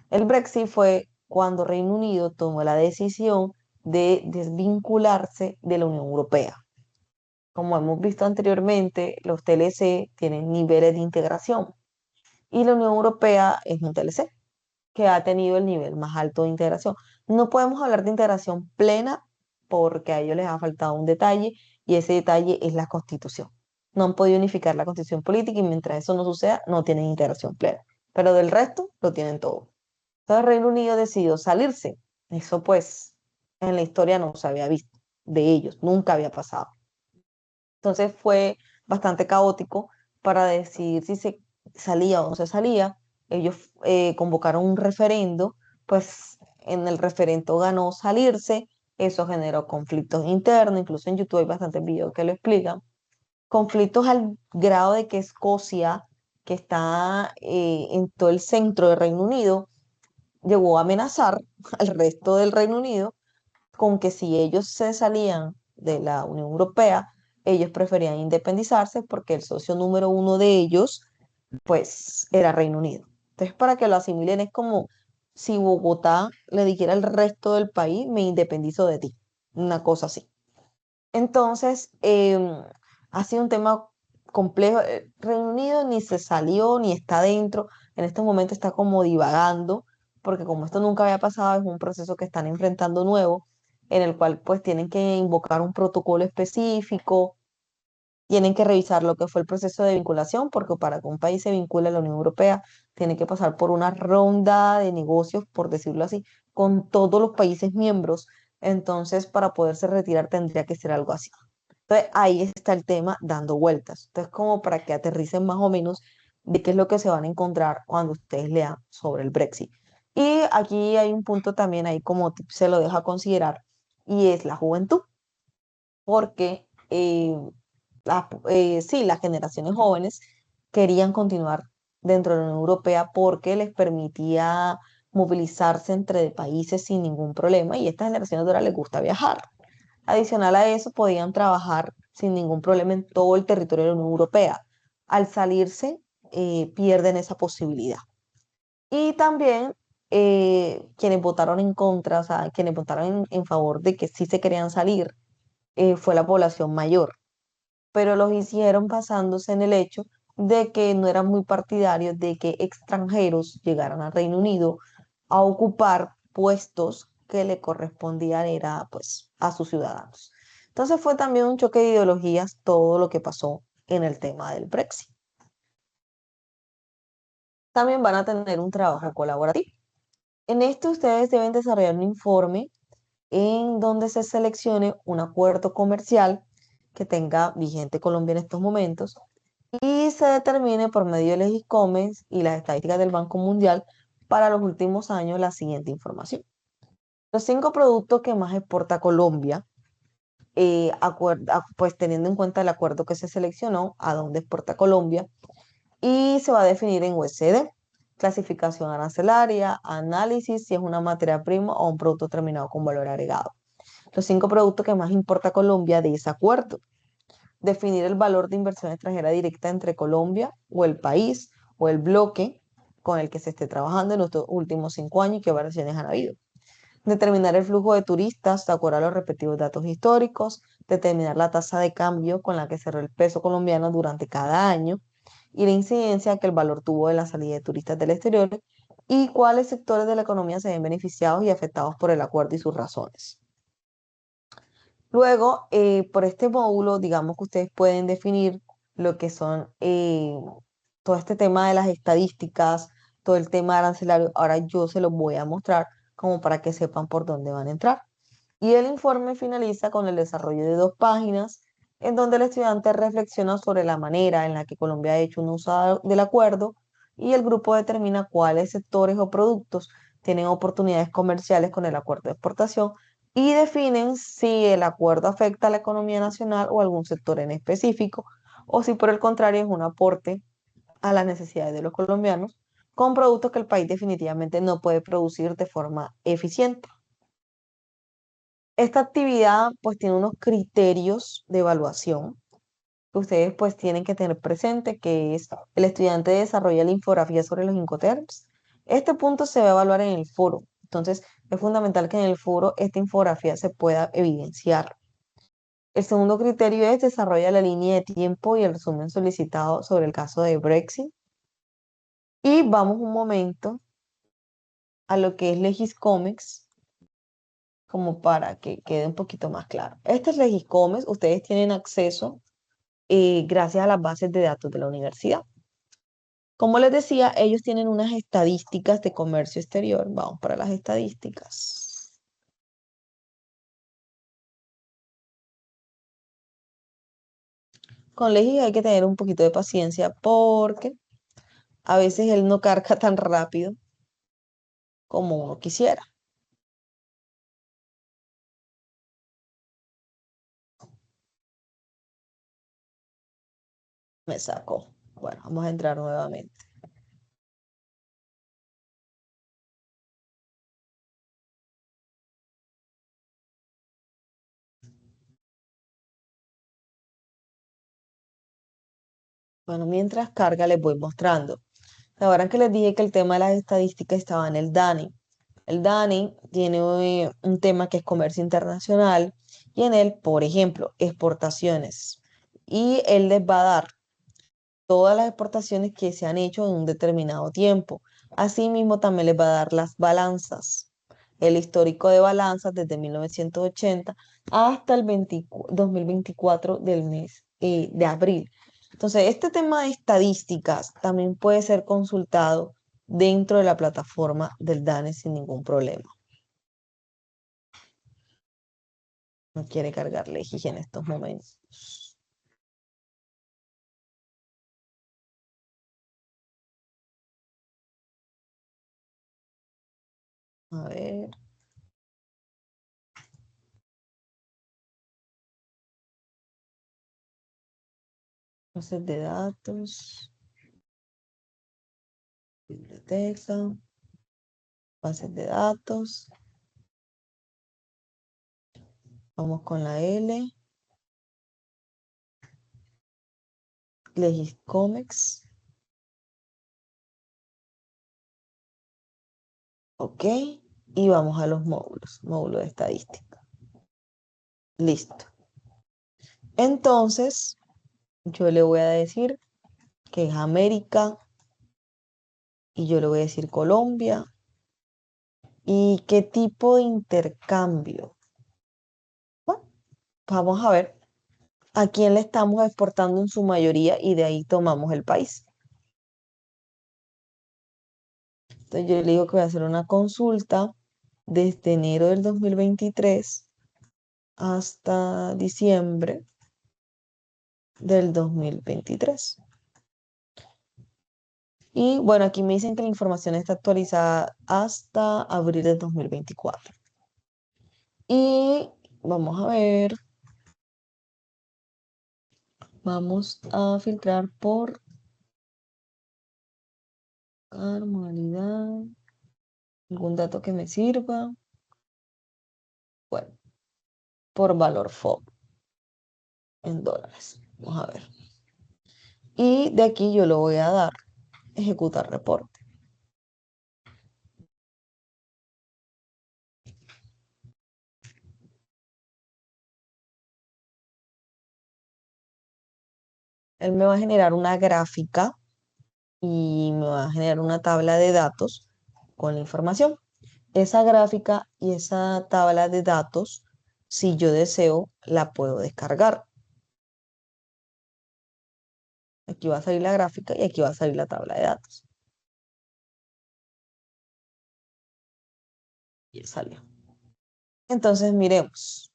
El Brexit fue cuando Reino Unido tomó la decisión de desvincularse de la Unión Europea. Como hemos visto anteriormente, los TLC tienen niveles de integración y la Unión Europea es un TLC que ha tenido el nivel más alto de integración. No podemos hablar de integración plena porque a ellos les ha faltado un detalle, y ese detalle es la Constitución. No han podido unificar la Constitución política y mientras eso no suceda, no tienen integración plena. Pero del resto, lo tienen todo. Entonces Reino Unido decidió salirse. Eso pues en la historia no se había visto de ellos, nunca había pasado. Entonces fue bastante caótico para decidir si se salía o no se salía. Ellos convocaron un referendo, pues en el referendo ganó salirse, eso generó conflictos internos, incluso en YouTube hay bastantes videos que lo explican, conflictos al grado de que Escocia, que está en todo el centro del Reino Unido, llegó a amenazar al resto del Reino Unido con que si ellos se salían de la Unión Europea, ellos preferían independizarse porque el socio número uno de ellos, pues, era Reino Unido. Entonces, para que lo asimilen, es como si Bogotá le dijera al resto del país, me independizo de ti, una cosa así. Entonces, ha sido un tema complejo. Reino Unido ni se salió ni está dentro. En este momento está como divagando, porque como esto nunca había pasado, es un proceso que están enfrentando nuevo, en el cual pues tienen que invocar un protocolo específico, tienen que revisar lo que fue el proceso de vinculación, porque para que un país se vincule a la Unión Europea, tiene que pasar por una ronda de negocios, por decirlo así, con todos los países miembros. Entonces, para poderse retirar tendría que ser algo así. Entonces, ahí está el tema dando vueltas. Entonces, como para que aterricen más o menos de qué es lo que se van a encontrar cuando ustedes lean sobre el Brexit. Y aquí hay un punto también ahí como tip, se lo dejo a considerar, y es la juventud, porque sí, las generaciones jóvenes querían continuar dentro de la Unión Europea porque les permitía movilizarse entre países sin ningún problema, y a estas generaciones de ahora les gusta viajar. Adicional a eso, podían trabajar sin ningún problema en todo el territorio de la Unión Europea. Al salirse, pierden esa posibilidad. Y también quienes votaron en contra, o sea, quienes votaron en favor de que sí se querían salir, fue la población mayor, pero los hicieron basándose en el hecho de que no eran muy partidarios de que extranjeros llegaran al Reino Unido a ocupar puestos que le correspondían era pues a sus ciudadanos. Entonces fue también un choque de ideologías todo lo que pasó en el tema del Brexit. También van a tener un trabajo colaborativo. En esto ustedes deben desarrollar un informe en donde se seleccione un acuerdo comercial que tenga vigente Colombia en estos momentos y se determine por medio de Legiscomes y las estadísticas del Banco Mundial para los últimos años la siguiente información. Los 5 productos que más exporta Colombia, pues teniendo en cuenta el acuerdo que se seleccionó, a dónde exporta Colombia, y se va a definir en USD, clasificación arancelaria, análisis si es una materia prima o un producto terminado con valor agregado. Los 5 productos que más importa Colombia de ese acuerdo: definir el valor de inversión extranjera directa entre Colombia o el país o el bloque con el que se esté trabajando en los últimos 5 años y qué variaciones han habido. Determinar el flujo de turistas de acuerdo a los respectivos datos históricos. Determinar la tasa de cambio con la que cerró el peso colombiano durante cada año y la incidencia que el valor tuvo de la salida de turistas del exterior y cuáles sectores de la economía se ven beneficiados y afectados por el acuerdo y sus razones. Luego, por este módulo, digamos que ustedes pueden definir lo que son todo este tema de las estadísticas, todo el tema arancelario. Ahora yo se los voy a mostrar como para que sepan por dónde van a entrar. Y el informe finaliza con el desarrollo de 2 páginas, en donde el estudiante reflexiona sobre la manera en la que Colombia ha hecho un uso del acuerdo y el grupo determina cuáles sectores o productos tienen oportunidades comerciales con el acuerdo de exportación y definen si el acuerdo afecta a la economía nacional o algún sector en específico, o si por el contrario es un aporte a las necesidades de los colombianos con productos que el país definitivamente no puede producir de forma eficiente. Esta actividad pues tiene unos criterios de evaluación que ustedes pues tienen que tener presente, que es: el estudiante desarrolla la infografía sobre los Incoterms. Este punto se va a evaluar en el foro, entonces es fundamental que en el foro esta infografía se pueda evidenciar. El segundo criterio es: desarrolla la línea de tiempo y el resumen solicitado sobre el caso de Brexit. Y vamos un momento a lo que es Legiscomex, como para que quede un poquito más claro. Este es Legiscomex, ustedes tienen acceso gracias a las bases de datos de la universidad. Como les decía, ellos tienen unas estadísticas de comercio exterior. Vamos para las estadísticas. con Legis hay que tener un poquito de paciencia porque a veces él no carga tan rápido como uno quisiera. Me sacó. Bueno, vamos a entrar nuevamente. Bueno, mientras carga les voy mostrando. Ahora que les dije que el tema de las estadísticas estaba en el DANI. El DANI tiene un tema que es comercio internacional y en él, por ejemplo, exportaciones. Y él les va a dar todas las exportaciones que se han hecho en un determinado tiempo. Asimismo, también les va a dar las balanzas, el histórico de balanzas desde 1980 hasta el 2024 del mes de abril. Entonces, este tema de estadísticas también puede ser consultado dentro de la plataforma del DANE sin ningún problema. No quiere cargarle Legis en estos momentos. A ver, bases de datos, biblioteca, bases de datos. Vamos con la L, Legiscomex, ok, y vamos a los módulos, módulo de estadística. Listo. Entonces, yo le voy a decir que es América y yo le voy a decir Colombia y qué tipo de intercambio. Bueno, vamos a ver a quién le estamos exportando en su mayoría y de ahí tomamos el país. Entonces yo le digo que voy a hacer una consulta desde enero del 2023 hasta diciembre del 2023. Y bueno, aquí me dicen que la información está actualizada hasta abril del 2024. Y vamos a ver, vamos a filtrar por anualidad, algún dato que me sirva. Bueno, por valor FOB en dólares. Vamos a ver. Y de aquí yo lo voy a dar, ejecutar reporte. Él me va a generar una gráfica y me va a generar una tabla de datos con la información. Esa gráfica y esa tabla de datos, si yo deseo, la puedo descargar. Aquí va a salir la gráfica y aquí va a salir la tabla de datos. Y salió. Entonces, miremos.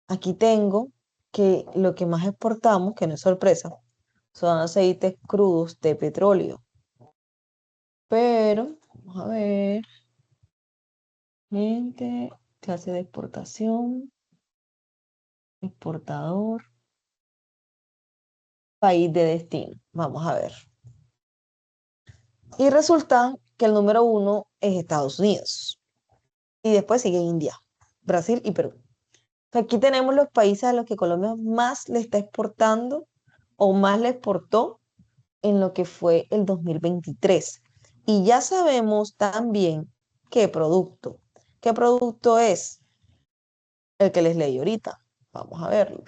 Aquí tengo que lo que más exportamos, que no es sorpresa, son aceites crudos de petróleo. Pero, vamos a ver, gente, clase de exportación, exportador, país de destino. Vamos a ver. Y resulta que el número uno es Estados Unidos. Y después sigue India, Brasil y Perú. Aquí tenemos los países a los que Colombia más le está exportando o más le exportó en lo que fue el 2023. Y ya sabemos también qué producto. ¿Qué producto es? El que les leí ahorita. Vamos a verlo.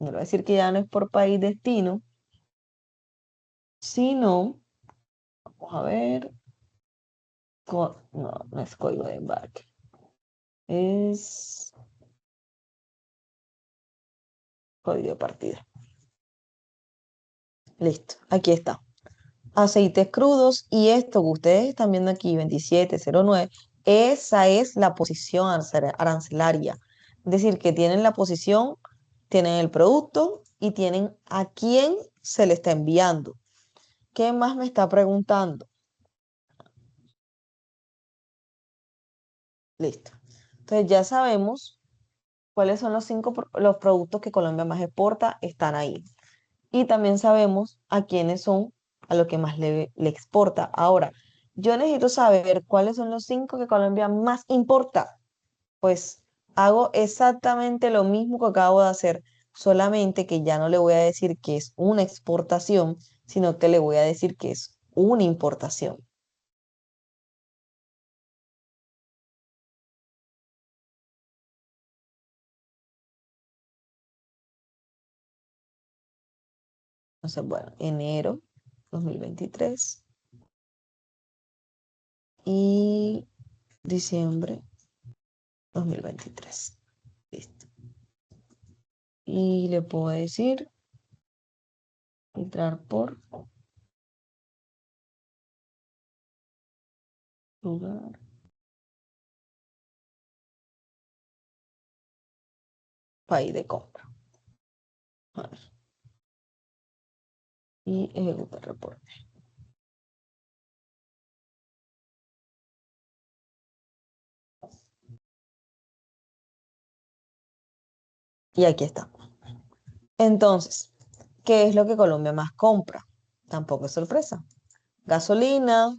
No le voy a decir que ya no es por país destino, sino, vamos a ver, no, no es código de embarque. Es código de partida. Listo, aquí está. Aceites crudos y esto que ustedes están viendo aquí, 2709, esa es la posición arancelaria. Es decir, que tienen la posición, tienen el producto y tienen a quién se le está enviando. ¿Qué más me está preguntando? Listo. Entonces ya sabemos cuáles son los los productos que Colombia más exporta, están ahí. Y también sabemos a quiénes son a lo que más le exporta. Ahora, yo necesito saber cuáles son los 5 que Colombia más importa. Pues hago exactamente lo mismo que acabo de hacer, solamente que ya no le voy a decir que es una exportación, sino que le voy a decir que es una importación. Entonces, bueno, enero 2023 y diciembre 2023. Listo. Y le puedo decir entrar por lugar, país de compra. A ver, y ejecutar reporte. Y aquí está. Entonces, ¿qué es lo que Colombia más compra? Tampoco es sorpresa. Gasolina,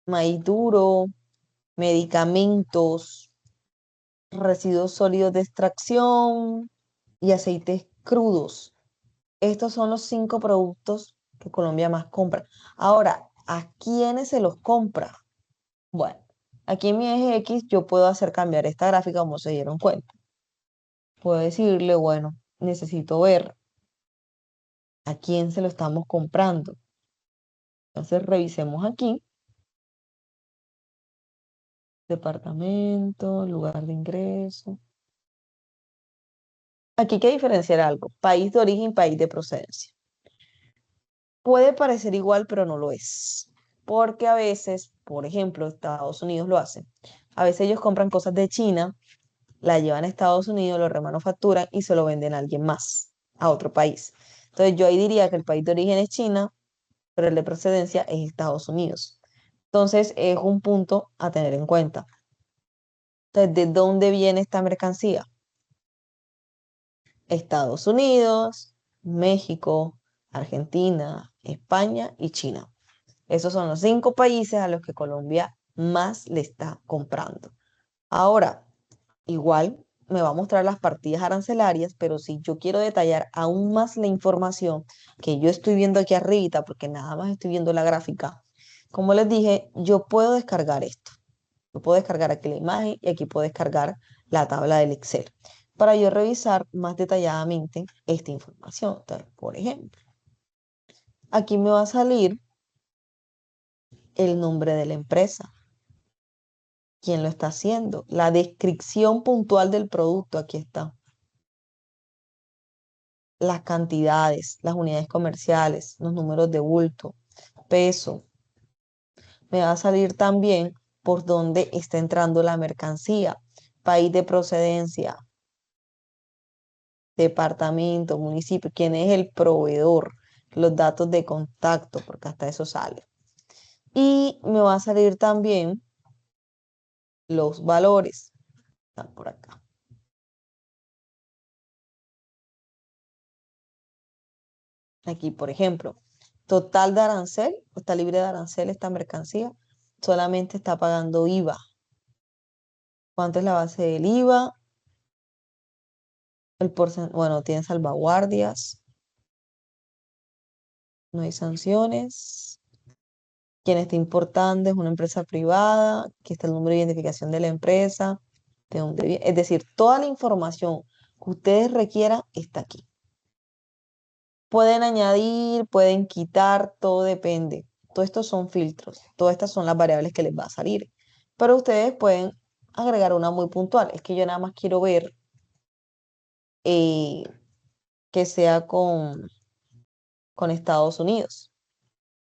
maíz duro, medicamentos, residuos sólidos de extracción y aceites crudos. Estos son los 5 productos que Colombia más compra. Ahora, ¿a quiénes se los compra? Bueno, aquí en mi eje X yo puedo hacer cambiar esta gráfica como se dieron cuenta. Puedo decirle, bueno, necesito ver a quién se lo estamos comprando. Entonces revisemos aquí, departamento, lugar de ingreso. Aquí hay que diferenciar algo, país de origen, país de procedencia. Puede parecer igual, pero no lo es. Porque a veces, por ejemplo, Estados Unidos lo hace. A veces ellos compran cosas de China, la llevan a Estados Unidos, lo remanufacturan y se lo venden a alguien más, a otro país. Entonces yo ahí diría que el país de origen es China, pero el de procedencia es Estados Unidos. Entonces es un punto a tener en cuenta. Entonces, ¿de dónde viene esta mercancía? Estados Unidos, México, Argentina, España y China. Esos son los 5 países a los que Colombia más le está comprando. Ahora, igual me va a mostrar las partidas arancelarias, pero si yo quiero detallar aún más la información que yo estoy viendo aquí arriba, porque nada más estoy viendo la gráfica, como les dije, yo puedo descargar esto. Yo puedo descargar aquí la imagen y aquí puedo descargar la tabla del Excel para yo revisar más detalladamente esta información. Entonces, por ejemplo, aquí me va a salir el nombre de la empresa, quién lo está haciendo, la descripción puntual del producto, aquí está, las cantidades, las unidades comerciales, los números de bulto, peso. Me va a salir también por dónde está entrando la mercancía, país de procedencia, departamento, municipio, quién es el proveedor, los datos de contacto, porque hasta eso sale. Y me va a salir también los valores. Están por acá. Aquí, por ejemplo, total de arancel, está libre de arancel esta mercancía, solamente está pagando IVA. ¿Cuánto es la base del IVA? Bueno, tiene salvaguardias, no hay sanciones. Quien está importando es una empresa privada, aquí está el número de identificación de la empresa, de dónde viene. Es decir, toda la información que ustedes requieran está aquí. Pueden añadir, pueden quitar, todo depende. Todos estos son filtros, todas estas son las variables que les va a salir. Pero ustedes pueden agregar una muy puntual. Es que yo nada más quiero ver eh, que sea con Estados Unidos.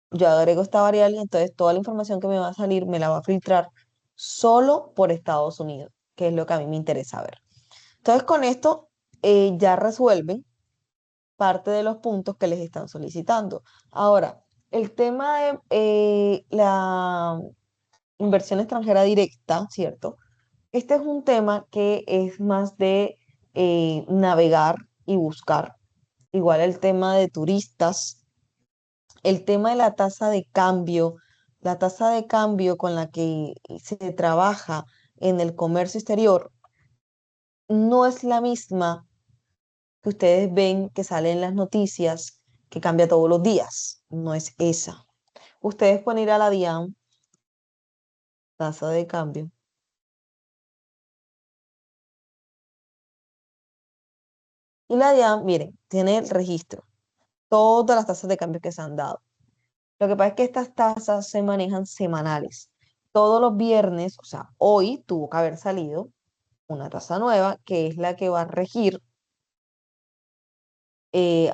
Yo agrego esta variable y entonces toda la información que me va a salir me la va a filtrar solo por Estados Unidos, que es lo que a mí me interesa ver. Entonces con esto ya resuelven parte de los puntos que les están solicitando. Ahora, el tema de la inversión extranjera directa, ¿cierto? Este es un tema que es más de navegar y buscar. Igual el tema de turistas, el tema de la tasa de cambio con la que se trabaja en el comercio exterior no es la misma que ustedes ven que sale en las noticias, que cambia todos los días. No es esa. Ustedes pueden ir a la DIAN, tasa de cambio, y la DIAN, miren, tiene el registro, todas las tasas de cambio que se han dado. Lo que pasa es que estas tasas se manejan semanales. Todos los viernes, o sea, hoy tuvo que haber salido una tasa nueva, que es la que va a regir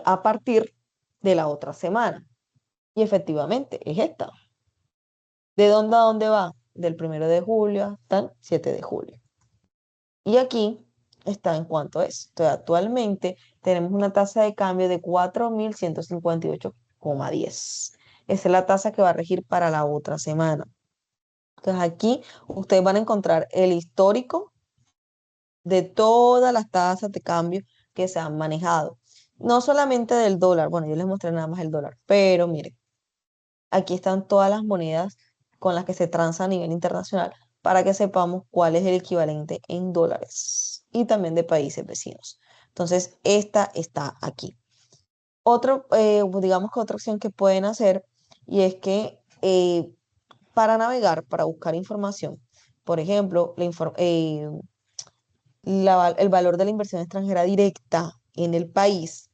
a partir de la otra semana. Y efectivamente, es esta. ¿De dónde a dónde va? Del 1 de julio hasta el 7 de julio. Y aquí está en cuánto es. Entonces, actualmente tenemos una tasa de cambio de 4.158,10. Esa es la tasa que va a regir para la otra semana. Entonces, aquí ustedes van a encontrar el histórico de todas las tasas de cambio que se han manejado. No solamente del dólar, bueno, yo les mostré nada más el dólar, pero miren, aquí están todas las monedas con las que se transa a nivel internacional para que sepamos cuál es el equivalente en dólares y también de países vecinos. Entonces, esta está aquí. Digamos que otra opción que pueden hacer y es que para navegar, para buscar información, por ejemplo, el valor de la inversión extranjera directa en el país,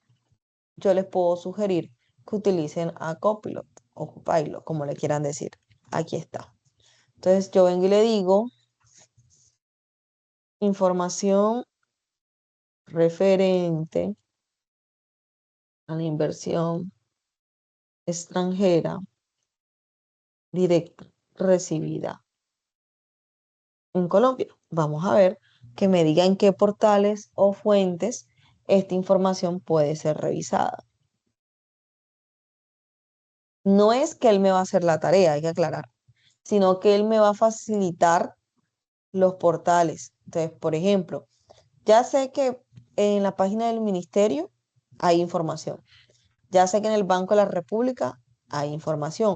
yo les puedo sugerir que utilicen a Copilot o Copilot, como le quieran decir. Aquí está. Entonces yo vengo y le digo información referente a la inversión extranjera directa recibida en Colombia. Vamos a ver que me diga en qué portales o fuentes esta información puede ser revisada. No es que él me va a hacer la tarea, hay que aclarar, sino que él me va a facilitar los portales. Entonces, por ejemplo, ya sé que en la página del ministerio hay información. Ya sé que en el Banco de la República hay información.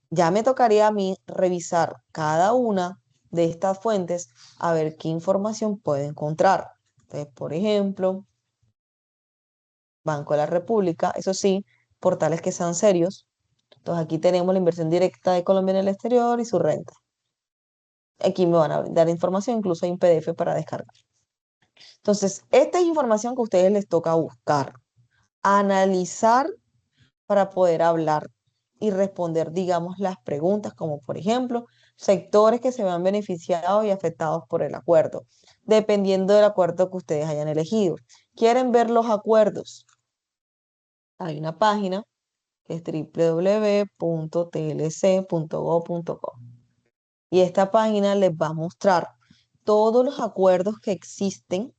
Ya me tocaría a mí revisar cada una de estas fuentes a ver qué información puedo encontrar. Entonces, por ejemplo, Banco de la República, eso sí, portales que sean serios. Entonces, aquí tenemos la inversión directa de Colombia en el exterior y su renta. Aquí me van a dar información, incluso hay un PDF para descargar. Entonces, esta es información que a ustedes les toca buscar, analizar para poder hablar y responder, digamos, las preguntas, como por ejemplo, sectores que se vean beneficiados y afectados por el acuerdo, dependiendo del acuerdo que ustedes hayan elegido. ¿Quieren ver los acuerdos? Hay una página que es www.tlc.go.co y esta página les va a mostrar todos los acuerdos que existen,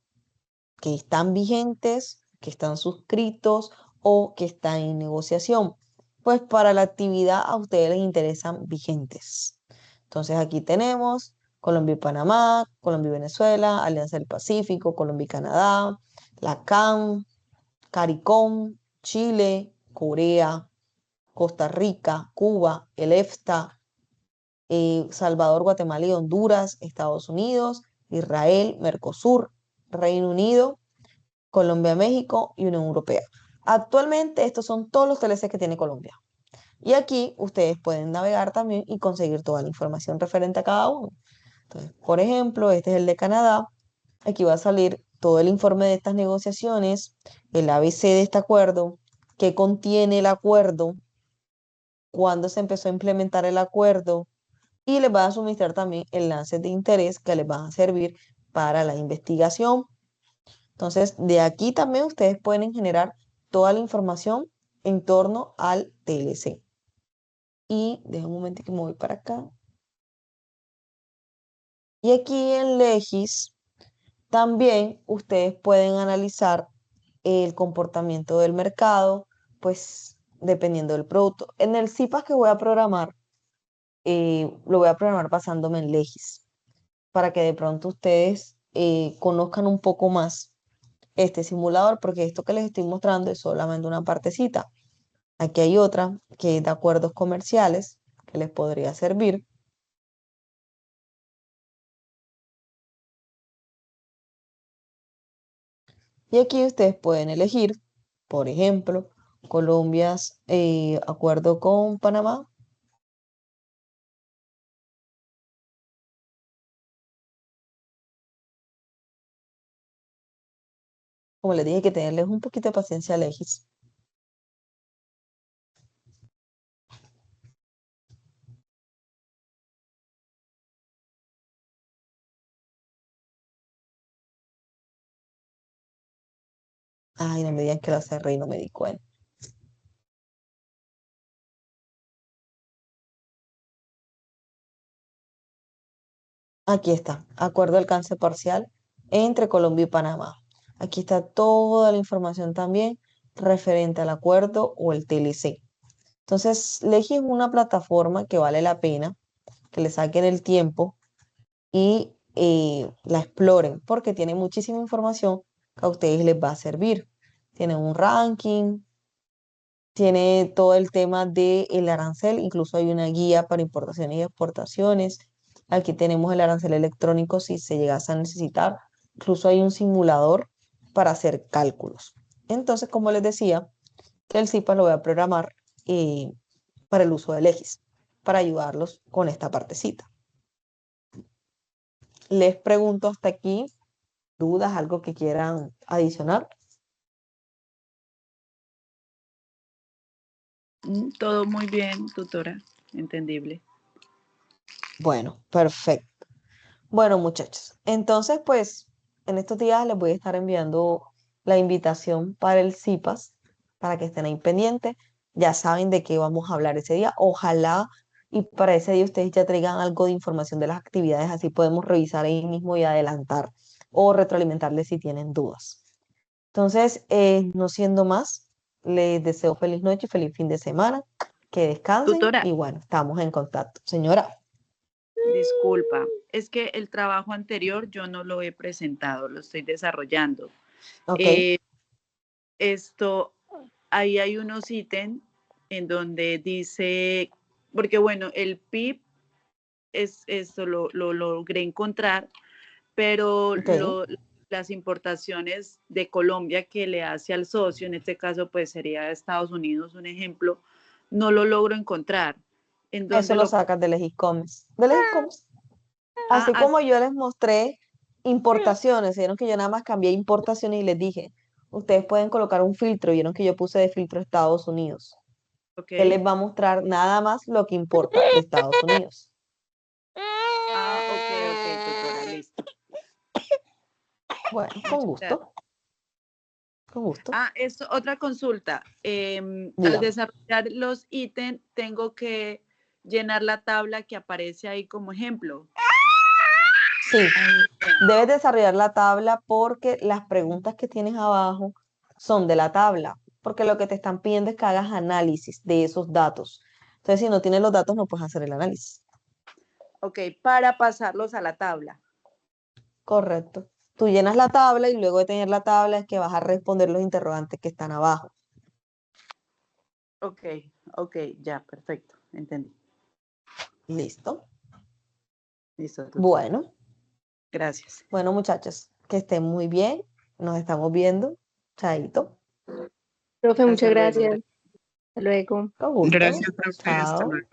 que están vigentes, que están suscritos o que están en negociación. Pues para la actividad a ustedes les interesan vigentes. Entonces aquí tenemos Colombia y Panamá, Colombia y Venezuela, Alianza del Pacífico, Colombia y Canadá, la CAN, CARICOM, Chile, Corea, Costa Rica, Cuba, el EFTA, Salvador, Guatemala y Honduras, Estados Unidos, Israel, Mercosur, Reino Unido, Colombia, México y Unión Europea. Actualmente estos son todos los TLC que tiene Colombia. Y aquí ustedes pueden navegar también y conseguir toda la información referente a cada uno. Entonces, por ejemplo, este es el de Canadá. Aquí va a salir todo el informe de estas negociaciones, el ABC de este acuerdo, qué contiene el acuerdo, cuándo se empezó a implementar el acuerdo y les va a suministrar también enlaces de interés que les van a servir para la investigación. Entonces, de aquí también ustedes pueden generar toda la información en torno al TLC. Y dejo un momento que me voy para acá. Y aquí en Legis también ustedes pueden analizar el comportamiento del mercado, pues dependiendo del producto. En el CIPAS que voy a programar, lo voy a programar basándome en Legis, para que de pronto ustedes conozcan un poco más este simulador, porque esto que les estoy mostrando es solamente una partecita. Aquí hay otra que es de acuerdos comerciales que les podría servir. Y aquí ustedes pueden elegir, por ejemplo, Colombia's acuerdo con Panamá. Como les dije, hay que tenerles un poquito de paciencia a Legis. Ay, no me digan que lo cerré y no me di cuenta. Aquí está, acuerdo de alcance parcial entre Colombia y Panamá. Aquí está toda la información también referente al acuerdo o el TLC. Entonces, Legis es una plataforma que vale la pena que le saquen el tiempo y la exploren, porque tiene muchísima información que a ustedes les va a servir. Tiene un ranking, tiene todo el tema del arancel, incluso hay una guía para importaciones y exportaciones. Aquí tenemos el arancel electrónico si se llegase a necesitar. Incluso hay un simulador para hacer cálculos. Entonces, como les decía, el CIPA lo voy a programar para el uso de Legis, para ayudarlos con esta partecita. Les pregunto hasta aquí, dudas, algo que quieran adicionar. Todo muy bien, tutora, entendible. Bueno, perfecto. Bueno, muchachos, entonces pues en estos días les voy a estar enviando la invitación para el CIPAS para que estén ahí pendientes. Ya saben de qué vamos a hablar ese día. Ojalá y para ese día ustedes ya traigan algo de información de las actividades, así podemos revisar ahí mismo y adelantar o retroalimentarles si tienen dudas. Entonces, no siendo más, les deseo feliz noche y feliz fin de semana. Que descansen Tutora, y bueno, estamos en contacto. Señora, disculpa, es que el trabajo anterior yo no lo he presentado, lo estoy desarrollando. ok, Eh, esto, ahí hay unos ítems en donde dice, porque bueno, el PIB es esto lo logré encontrar, pero ok. las importaciones de Colombia que le hace al socio, en este caso pues sería Estados Unidos un ejemplo, no lo logro encontrar. ¿En Eso dónde lo lo... sacas de Legiscoms. De Legiscoms. Ah, Así como yo les mostré importaciones, vieron que yo nada más cambié importaciones y les dije, ustedes pueden colocar un filtro, vieron que yo puse de filtro Estados Unidos, ok. que les va a mostrar nada más lo que importa de Estados Unidos. Ah, ok, tutora, listo. Bueno, con Muchas gracias. gusto, con gusto. Ah, esto, otra consulta. Al Dígame. desarrollar los ítems, tengo que llenar la tabla que aparece ahí como ejemplo. Sí, debes desarrollar la tabla porque las preguntas que tienes abajo son de la tabla, porque lo que te están pidiendo es que hagas análisis de esos datos. Entonces, si no tienes los datos, no puedes hacer el análisis. Ok, para pasarlos a la tabla. Correcto. Tú llenas la tabla y luego de tener la tabla es que vas a responder los interrogantes que están abajo. Ok, ok, ya, perfecto, entendí. ¿Listo? Listo, tutora. Bueno, Gracias. bueno, muchachos, que estén muy bien. Nos estamos viendo. Chaito. Profe, muchas Hasta luego. gracias. Hasta luego. Con gusto. Gracias, profe. Hasta Chao. luego.